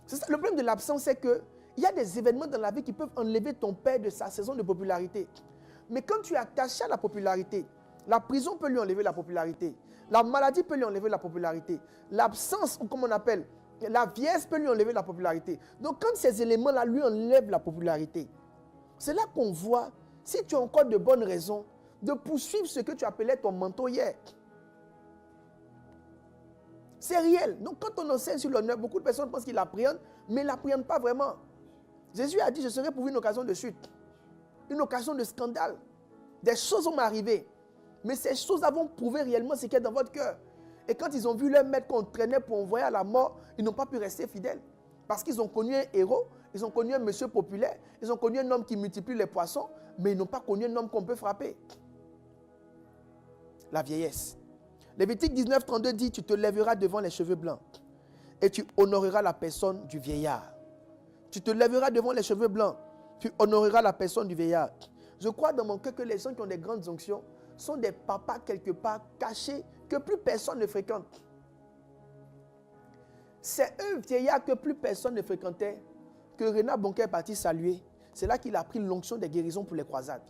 C'est ça, le problème de l'absence, c'est qu'il y a des événements dans la vie qui peuvent enlever ton père de sa saison de popularité. Mais quand tu es attaché à la popularité, la prison peut lui enlever la popularité, la maladie peut lui enlever la popularité, l'absence, ou comme on appelle, la vieillesse peut lui enlever la popularité. Donc quand ces éléments-là lui enlèvent la popularité, c'est là qu'on voit si tu as encore de bonnes raisons de poursuivre ce que tu appelais ton manteau hier. C'est réel. Donc quand on enseigne sur l'honneur, beaucoup de personnes pensent qu'ils l'appréhendent, mais ils ne l'appréhendent pas vraiment. Jésus a dit, je serai pour vous une occasion de chute, une occasion de scandale. Des choses vont m'arriver, mais ces choses vont prouver réellement ce qui est dans votre cœur. Et quand ils ont vu leur maître qu'on traînait pour envoyer à la mort, ils n'ont pas pu rester fidèles. Parce qu'ils ont connu un héros, ils ont connu un monsieur populaire, ils ont connu un homme qui multiplie les poissons, mais ils n'ont pas connu un homme qu'on peut frapper. La vieillesse. Lévitique 19, 32 dit, tu te lèveras devant les cheveux blancs et tu honoreras la personne du vieillard. Tu te lèveras devant les cheveux blancs, tu honoreras la personne du vieillard. Je crois dans mon cœur que les gens qui ont des grandes onctions sont des papas quelque part cachés que plus personne ne fréquente. C'est un vieillard que plus personne ne fréquentait que Renard Bonnke est parti saluer. C'est là qu'il a pris l'onction des guérisons pour les croisades.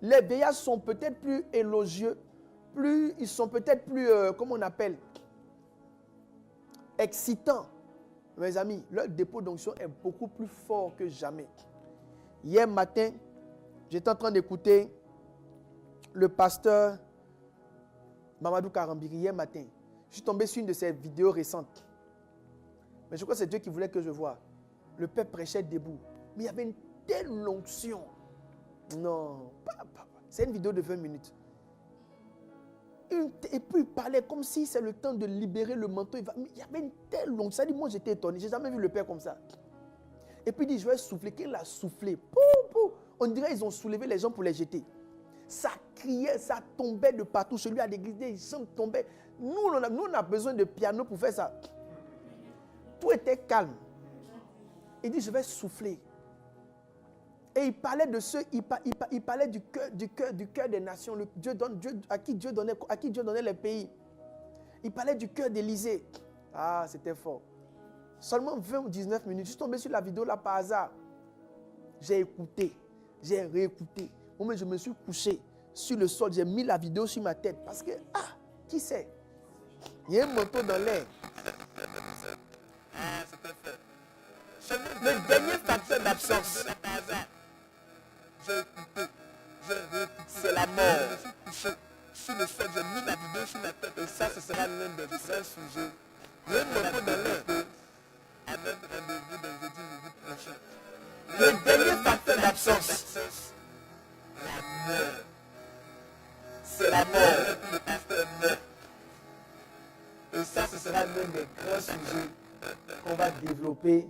Les vieillards sont peut-être plus élogieux, ils sont peut-être plus, comment on appelle, excitants. Mes amis, leur dépôt d'onction est beaucoup plus fort que jamais. Hier matin, j'étais en train d'écouter le pasteur Mamadou Karambiri. Hier matin, je suis tombé sur une de ses vidéos récentes. Mais je crois que c'est Dieu qui voulait que je voie. Le père prêchait debout. Mais il y avait une telle onction. Non, c'est une vidéo de 20 minutes. Et puis il parlait comme si c'est le temps de libérer le manteau. Il y avait une telle onction. Ça dit, moi j'étais étonné. Je n'ai jamais vu le père comme ça. Et puis il dit, je vais souffler. Quand il a soufflé, on dirait qu'ils ont soulevé les gens pour les jeter. Ça criait, ça tombait de partout. Celui à l'église, les gens tombaient. Nous, on a besoin de piano pour faire ça. Tout était calme. Il dit, je vais souffler. Et il parlait de ceux, il parlait du cœur des nations. À qui Dieu donnait les pays. Il parlait du cœur d'Élysée. Ah, c'était fort. Seulement 20 ou 19 minutes. Je suis tombé sur la vidéo là par hasard. J'ai écouté. J'ai réécouté. Moi, je me suis couché sur le sol. J'ai mis la vidéo sur ma tête. Parce que, qui sait? Il y a un manteau dans l'air. Le dernier facteur d'absence, c'est la mort. Sur le sol, j'ai mis la vidéo sur ma tête. Et ça, ce sera l'un des vrais sujets. Le manteau dans l'air. Avec rendez-vous dans jeudi prochain. Le dernier facteur d'absence, c'est la mort. regrouper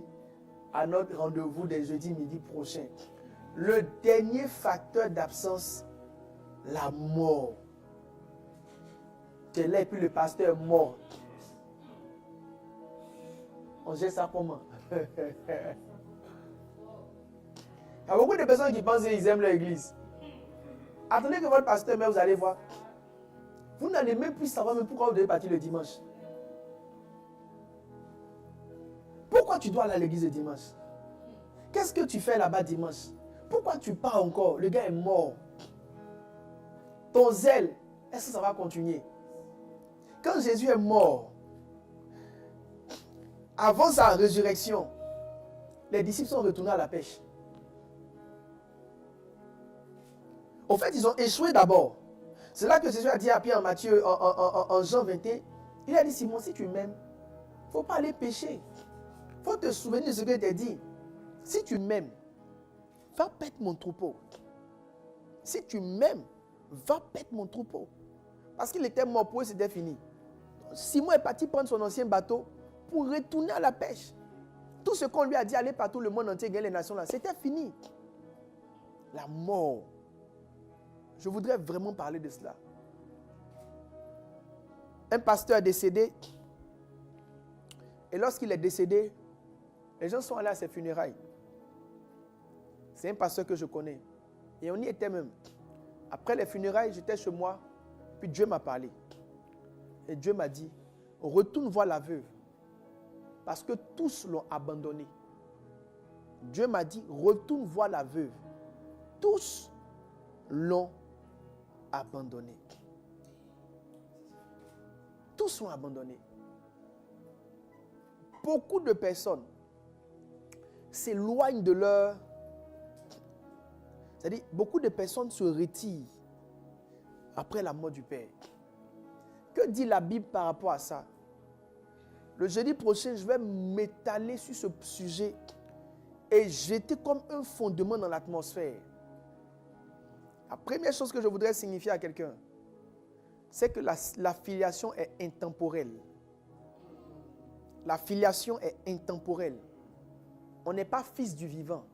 à notre rendez-vous des jeudi midi prochain. Le dernier facteur d'absence, la mort. Tu es là et puis le pasteur est mort. On gère ça comment? Il y a beaucoup de personnes qui pensent qu'ils aiment leur église. Attendez que votre pasteur meure, vous allez voir. Vous n'allez même plus savoir même pourquoi vous devez partir le dimanche. Pourquoi tu dois aller à l'église le dimanche? Qu'est-ce que tu fais là-bas dimanche? Pourquoi tu pars encore? Le gars est mort. Ton zèle, est-ce que ça va continuer? Quand Jésus est mort, avant sa résurrection, les disciples sont retournés à la pêche. En fait, ils ont échoué d'abord. C'est là que Jésus a dit à Pierre en Jean 21, il a dit, Simon, si tu m'aimes, il ne faut pas aller pécher. Il faut te souvenir de ce que je t'ai dit. Si tu m'aimes, va paître mon troupeau. Si tu m'aimes, va paître mon troupeau. Parce qu'il était mort pour eux, c'était fini. Simon est parti prendre son ancien bateau pour retourner à la pêche. Tout ce qu'on lui a dit, aller partout le monde entier, gagner les nations là, c'était fini. La mort. Je voudrais vraiment parler de cela. Un pasteur est décédé. Et lorsqu'il est décédé, les gens sont allés à ses funérailles. C'est un pasteur que je connais. Et on y était même. Après les funérailles, j'étais chez moi. Puis Dieu m'a parlé. Et Dieu m'a dit, retourne voir la veuve. Parce que tous l'ont abandonné. Dieu m'a dit, retourne voir la veuve. Tous l'ont abandonné. Tous l'ont abandonné. Beaucoup de personnes s'éloignent de leur... C'est-à-dire, beaucoup de personnes se retirent après la mort du Père. Que dit la Bible par rapport à ça? Le jeudi prochain, je vais m'étaler sur ce sujet et jeter comme un fondement dans l'atmosphère. La première chose que je voudrais signifier à quelqu'un, c'est que la filiation est intemporelle. La filiation est intemporelle. On n'est pas fils du vivant.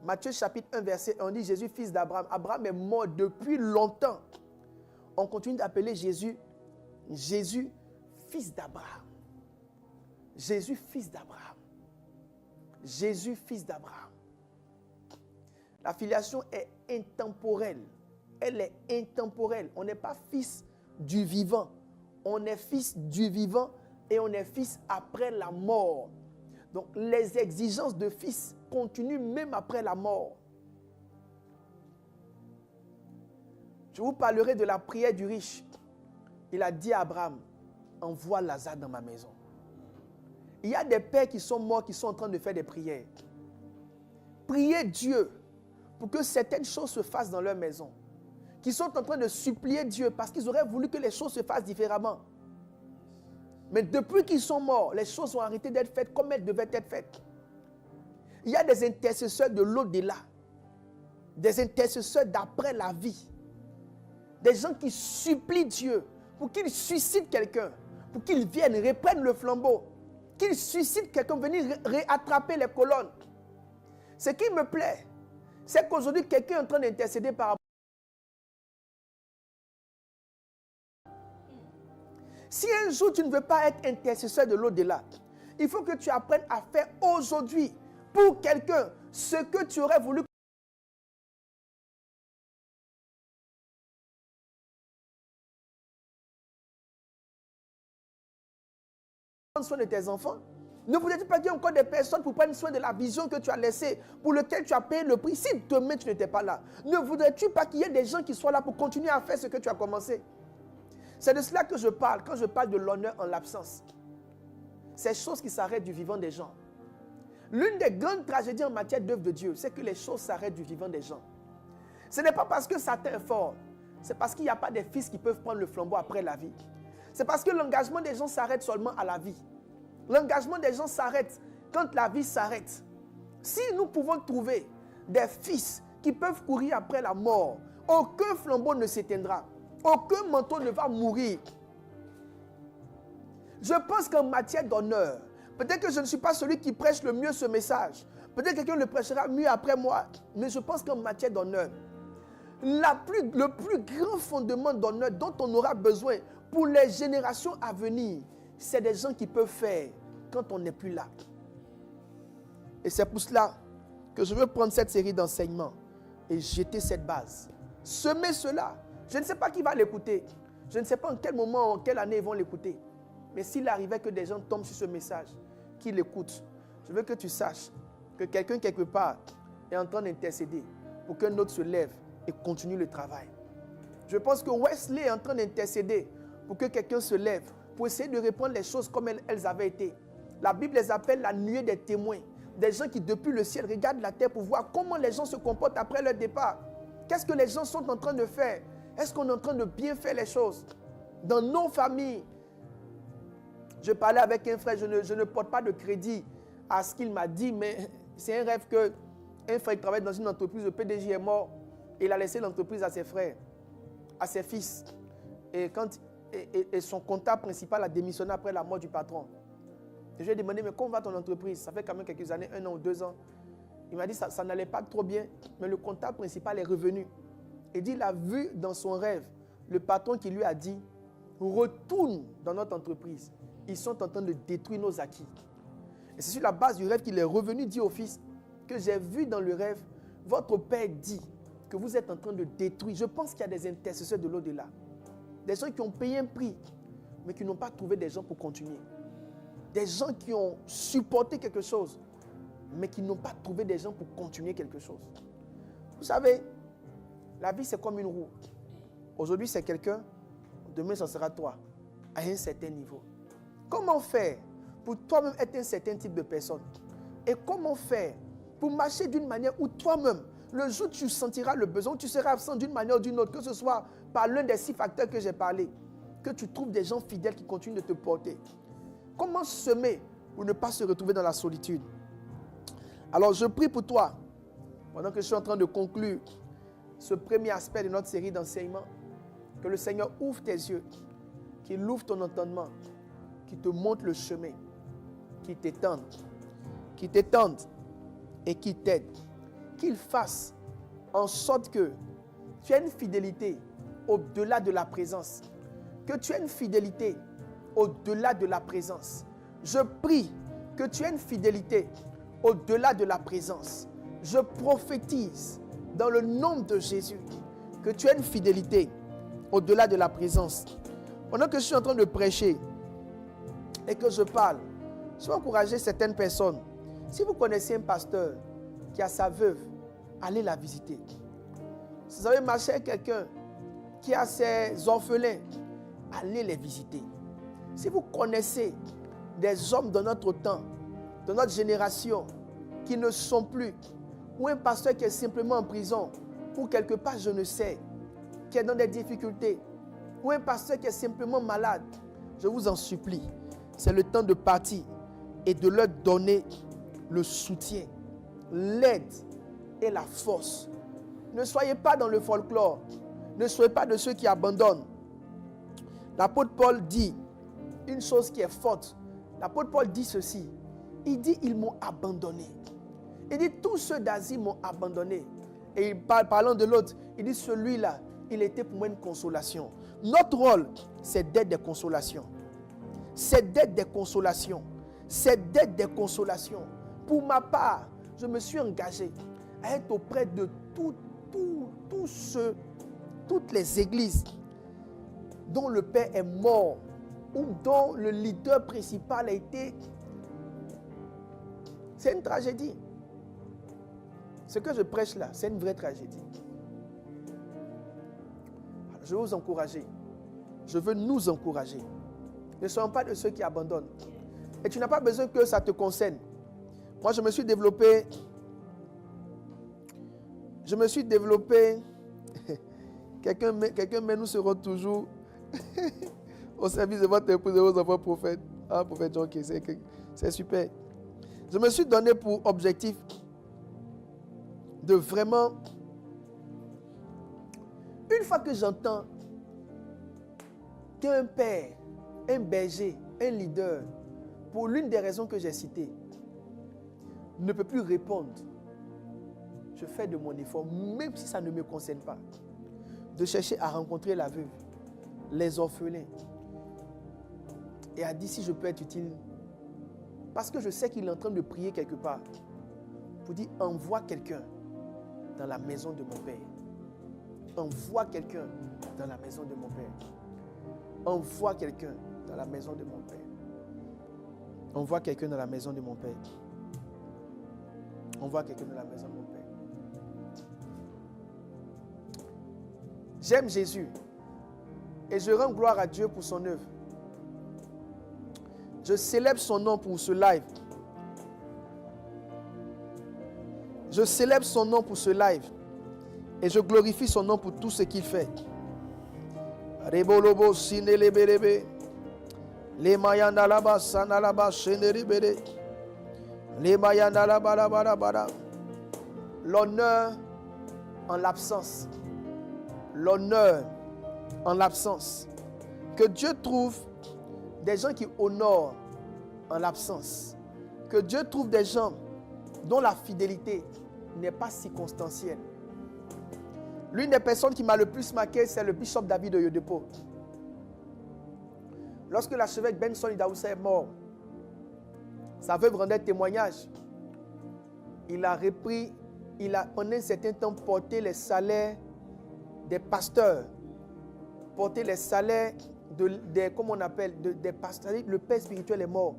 Matthieu chapitre 1 verset 1, on dit Jésus fils d'Abraham. Abraham est mort depuis longtemps. On continue d'appeler Jésus fils d'Abraham. Jésus fils d'Abraham. Jésus fils d'Abraham. La filiation est intemporelle. Elle est intemporelle. On n'est pas fils du vivant. On est fils du vivant et on est fils après la mort. Donc les exigences de fils continuent même après la mort. Je vous parlerai de la prière du riche. Il a dit à Abraham, envoie Lazare dans ma maison. Il y a des pères qui sont morts, qui sont en train de faire des prières. Priez Dieu pour que certaines choses se fassent dans leur maison. Qui sont en train de supplier Dieu parce qu'ils auraient voulu que les choses se fassent différemment. Mais depuis qu'ils sont morts, les choses ont arrêté d'être faites comme elles devaient être faites. Il y a des intercesseurs de l'au-delà. Des intercesseurs d'après la vie. Des gens qui supplient Dieu pour qu'il suscite quelqu'un. Pour qu'il vienne, reprenne le flambeau. Qu'il suscite quelqu'un, venir réattraper les colonnes. Ce qui me plaît, c'est qu'aujourd'hui, quelqu'un est en train d'intercéder par rapport. Si un jour tu ne veux pas être intercesseur de l'au-delà, il faut que tu apprennes à faire aujourd'hui pour quelqu'un ce que tu aurais voulu. Prendre soin de tes enfants. Ne voudrais-tu pas qu'il y ait encore des personnes pour prendre soin de la vision que tu as laissée, pour laquelle tu as payé le prix, si demain tu n'étais pas là? Ne voudrais-tu pas qu'il y ait des gens qui soient là pour continuer à faire ce que tu as commencé? C'est de cela que je parle quand je parle de l'honneur en l'absence. Ces choses qui s'arrêtent du vivant des gens. L'une des grandes tragédies en matière d'œuvre de Dieu, c'est que les choses s'arrêtent du vivant des gens. Ce n'est pas parce que Satan est fort, c'est parce qu'il n'y a pas des fils qui peuvent prendre le flambeau après la vie. C'est parce que l'engagement des gens s'arrête seulement à la vie. L'engagement des gens s'arrête quand la vie s'arrête. Si nous pouvons trouver des fils qui peuvent courir après la mort, aucun flambeau ne s'éteindra. Aucun manteau ne va mourir. Je pense qu'en matière d'honneur, Peut-être que je ne suis pas celui qui prêche le mieux ce message. Peut-être que quelqu'un le prêchera mieux après moi. Mais je pense qu'en matière d'honneur, le plus grand fondement d'honneur dont on aura besoin pour les générations à venir, c'est des gens qui peuvent faire quand on n'est plus là. Et c'est pour cela que je veux prendre cette série d'enseignements et jeter cette base. Semer cela. Je ne sais pas qui va l'écouter. Je ne sais pas en quel moment, en quelle année ils vont l'écouter. Mais s'il arrivait que des gens tombent sur ce message, qu'ils l'écoutent, je veux que tu saches que quelqu'un quelque part est en train d'intercéder pour qu'un autre se lève et continue le travail. Je pense que Wesley est en train d'intercéder pour que quelqu'un se lève, pour essayer de reprendre les choses comme elles avaient été. La Bible les appelle la nuée des témoins. Des gens qui depuis le ciel regardent la terre pour voir comment les gens se comportent après leur départ. Qu'est-ce que les gens sont en train de faire? Est-ce qu'on est en train de bien faire les choses? Dans nos familles, je parlais avec un frère, je ne porte pas de crédit à ce qu'il m'a dit, mais c'est un rêve que un frère qui travaille dans une entreprise, le PDG est mort, et il a laissé l'entreprise à ses frères, à ses fils. Et son comptable principal a démissionné après la mort du patron. Et je lui ai demandé, mais comment va ton entreprise? Ça fait quand même quelques années, 1 an ou 2 ans. Il m'a dit, ça n'allait pas trop bien, mais le comptable principal est revenu. Il dit, il a vu dans son rêve le patron qui lui a dit, retourne dans notre entreprise. Ils sont en train de détruire nos acquis. Et c'est sur la base du rêve qu'il est revenu dire au fils que j'ai vu dans le rêve, votre père dit que vous êtes en train de détruire. Je pense qu'il y a des intercesseurs de l'au-delà. Des gens qui ont payé un prix, mais qui n'ont pas trouvé des gens pour continuer. Des gens qui ont supporté quelque chose, mais qui n'ont pas trouvé des gens pour continuer quelque chose. Vous savez, la vie c'est comme une roue. Aujourd'hui c'est quelqu'un, demain ça sera toi, à un certain niveau. Comment faire pour toi-même être un certain type de personne? Et comment faire pour marcher d'une manière où toi-même, le jour où tu sentiras le besoin, tu seras absent d'une manière ou d'une autre, que ce soit par l'un des 6 facteurs que j'ai parlé, que tu trouves des gens fidèles qui continuent de te porter. Comment semer pour ne pas se retrouver dans la solitude? Alors je prie pour toi, pendant que je suis en train de conclure ce premier aspect de notre série d'enseignements, que le Seigneur ouvre tes yeux, qu'il ouvre ton entendement, qu'il te montre le chemin, qu'il t'étende et qu'il t'aide, qu'il fasse en sorte que tu aies une fidélité au-delà de la présence, que tu aies une fidélité au-delà de la présence. Je prie que tu aies une fidélité au-delà de la présence. Je prophétise dans le nom de Jésus que tu aies une fidélité au-delà de la présence. Pendant que je suis en train de prêcher et que je parle, je vais encourager certaines personnes. Si vous connaissez un pasteur qui a sa veuve, allez la visiter. Si vous avez marché avec quelqu'un qui a ses orphelins, allez les visiter. Si vous connaissez des hommes de notre temps, de notre génération, qui ne sont plus, ou un pasteur qui est simplement en prison, ou quelque part, je ne sais, qui est dans des difficultés, ou un pasteur qui est simplement malade, je vous en supplie, c'est le temps de partir et de leur donner le soutien, l'aide et la force. Ne soyez pas dans le folklore, ne soyez pas de ceux qui abandonnent. L'apôtre Paul dit une chose qui est forte. L'apôtre Paul dit ceci. Il dit, ils m'ont abandonné. Il dit, tous ceux d'Asie m'ont abandonné. Et il parle, parlant de l'autre, il dit, celui-là, il était pour moi une consolation. Notre rôle, c'est d'être des consolations. C'est d'être des consolations. C'est d'être des consolations. Pour ma part, je me suis engagé à être auprès de toutes les églises dont le père est mort ou dont le leader principal a été. C'est une tragédie. Ce que je prêche là, c'est une vraie tragédie. Je veux vous encourager. Je veux nous encourager. Ne soyons pas de ceux qui abandonnent. Et tu n'as pas besoin que ça te concerne. Moi, je me suis développé. Quelqu'un, mais nous serons toujours au service de votre épouse et vos enfants prophètes. Ah, prophète John, c'est super. Je me suis donné pour objectif de vraiment, une fois que j'entends qu'un père, un berger, un leader pour l'une des raisons que j'ai citées, ne peut plus répondre, je fais de mon effort, même si ça ne me concerne pas, de chercher à rencontrer la veuve, les orphelins, et a dit si je peux être utile, parce que je sais qu'il est en train de prier quelque part, pour dire envoie quelqu'un dans la maison de mon Père. Envoie quelqu'un dans la maison de mon Père. Envoie quelqu'un dans la maison de mon Père. Envoie quelqu'un dans la maison de mon Père. Envoie quelqu'un dans la maison de mon Père. J'aime Jésus et je rends gloire à Dieu pour son œuvre. Je célèbre son nom pour ce live. Je célèbre son nom pour ce live. Et je glorifie son nom pour tout ce qu'il fait. Rebolobo sinelebelebe. Les mayanda laba sanalaba shenderibere. Les mayanda laba laba laba. L'honneur en l'absence. L'honneur en l'absence. Que Dieu trouve des gens qui honorent en l'absence. Que Dieu trouve des gens dont la fidélité n'est pas circonstancielle. L'une des personnes qui m'a le plus marqué, c'est le bishop David Oyedepo. Lorsque l'archevêque Benson Idaoussa est mort, sa veuve rendait témoignage. Il a repris, pendant un certain temps porté les salaires des pasteurs, porté les salaires des pasteurs. Le père spirituel est mort.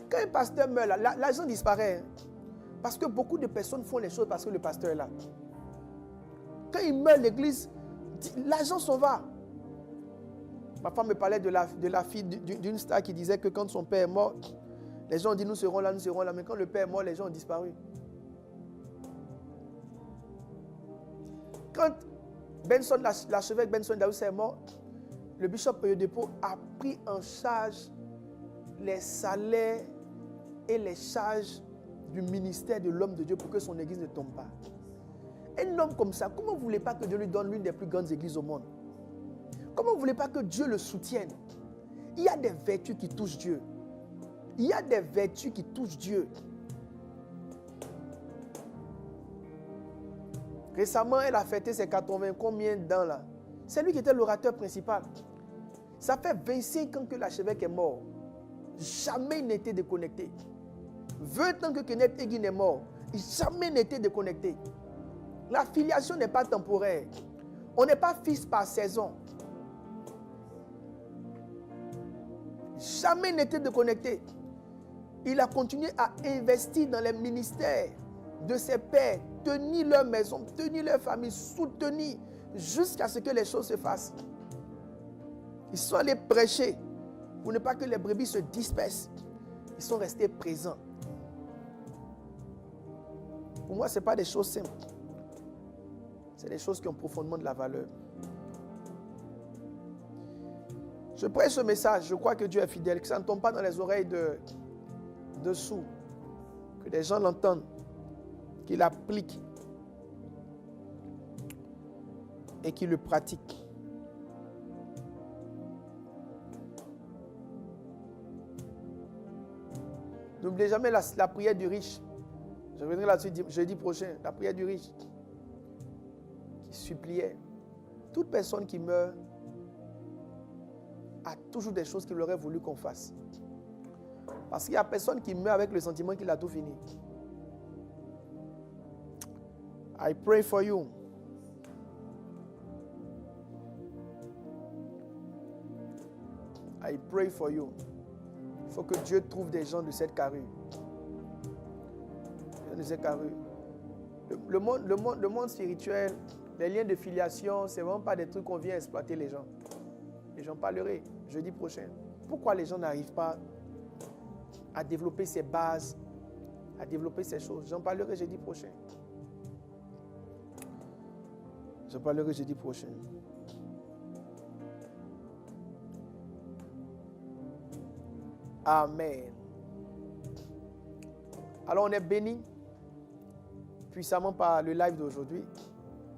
Quand un pasteur meurt, l'argent disparaît. Parce que beaucoup de personnes font les choses parce que le pasteur est là. Quand il meurt, l'église, l'argent s'en va. Ma femme me parlait de la fille d'une star qui disait que quand son père est mort, les gens ont dit nous serons là. Mais quand le père est mort, les gens ont disparu. Quand l'archevêque Benson Daoussa est mort, le bishop Oyedepo a pris en charge les salaires et les charges du ministère de l'homme de Dieu pour que son église ne tombe pas. Un homme comme ça, comment vous ne voulez pas que Dieu lui donne l'une des plus grandes églises au monde? Comment vous ne voulez pas que Dieu le soutienne? Il y a des vertus qui touchent Dieu. Il y a des vertus qui touchent Dieu. Récemment, elle a fêté ses 80 combien d'ans là? C'est lui qui était l'orateur principal. Ça fait 25 ans que l'archevêque est mort. Jamais il n'était déconnecté. 20 ans que Kenneth Hagin est mort. Jamais il n'était déconnecté. La filiation n'est pas temporaire. On n'est pas fils par saison. Jamais il n'était déconnecté. Il a continué à investir dans les ministères de ses pères, tenir leur maison, tenir leur famille, soutenir jusqu'à ce que les choses se fassent. Ils sont allés prêcher pour ne pas que les brebis se dispersent. Ils sont restés présents. Pour moi, ce n'est pas des choses simples. C'est des choses qui ont profondément de la valeur. Je prêche ce message, je crois que Dieu est fidèle, que ça ne tombe pas dans les oreilles de sourds, que les gens l'entendent, qu'ils l'appliquent et qu'ils le pratiquent. N'oubliez jamais la prière du riche. Je reviendrai là-dessus jeudi prochain. La prière du riche qui suppliait. Toute personne qui meurt a toujours des choses qu'il aurait voulu qu'on fasse. Parce qu'il n'y a personne qui meurt avec le sentiment qu'il a tout fini. I pray for you. I pray for you. Il faut que Dieu trouve des gens de cette carrure. De cette carrure. Le monde spirituel, les liens de filiation, ce n'est vraiment pas des trucs qu'on vient exploiter les gens. Et j'en parlerai jeudi prochain. Pourquoi les gens n'arrivent pas à développer ces bases, à développer ces choses? J'en parlerai jeudi prochain. J'en parlerai jeudi prochain. Amen. Alors on est béni puissamment par le live d'aujourd'hui.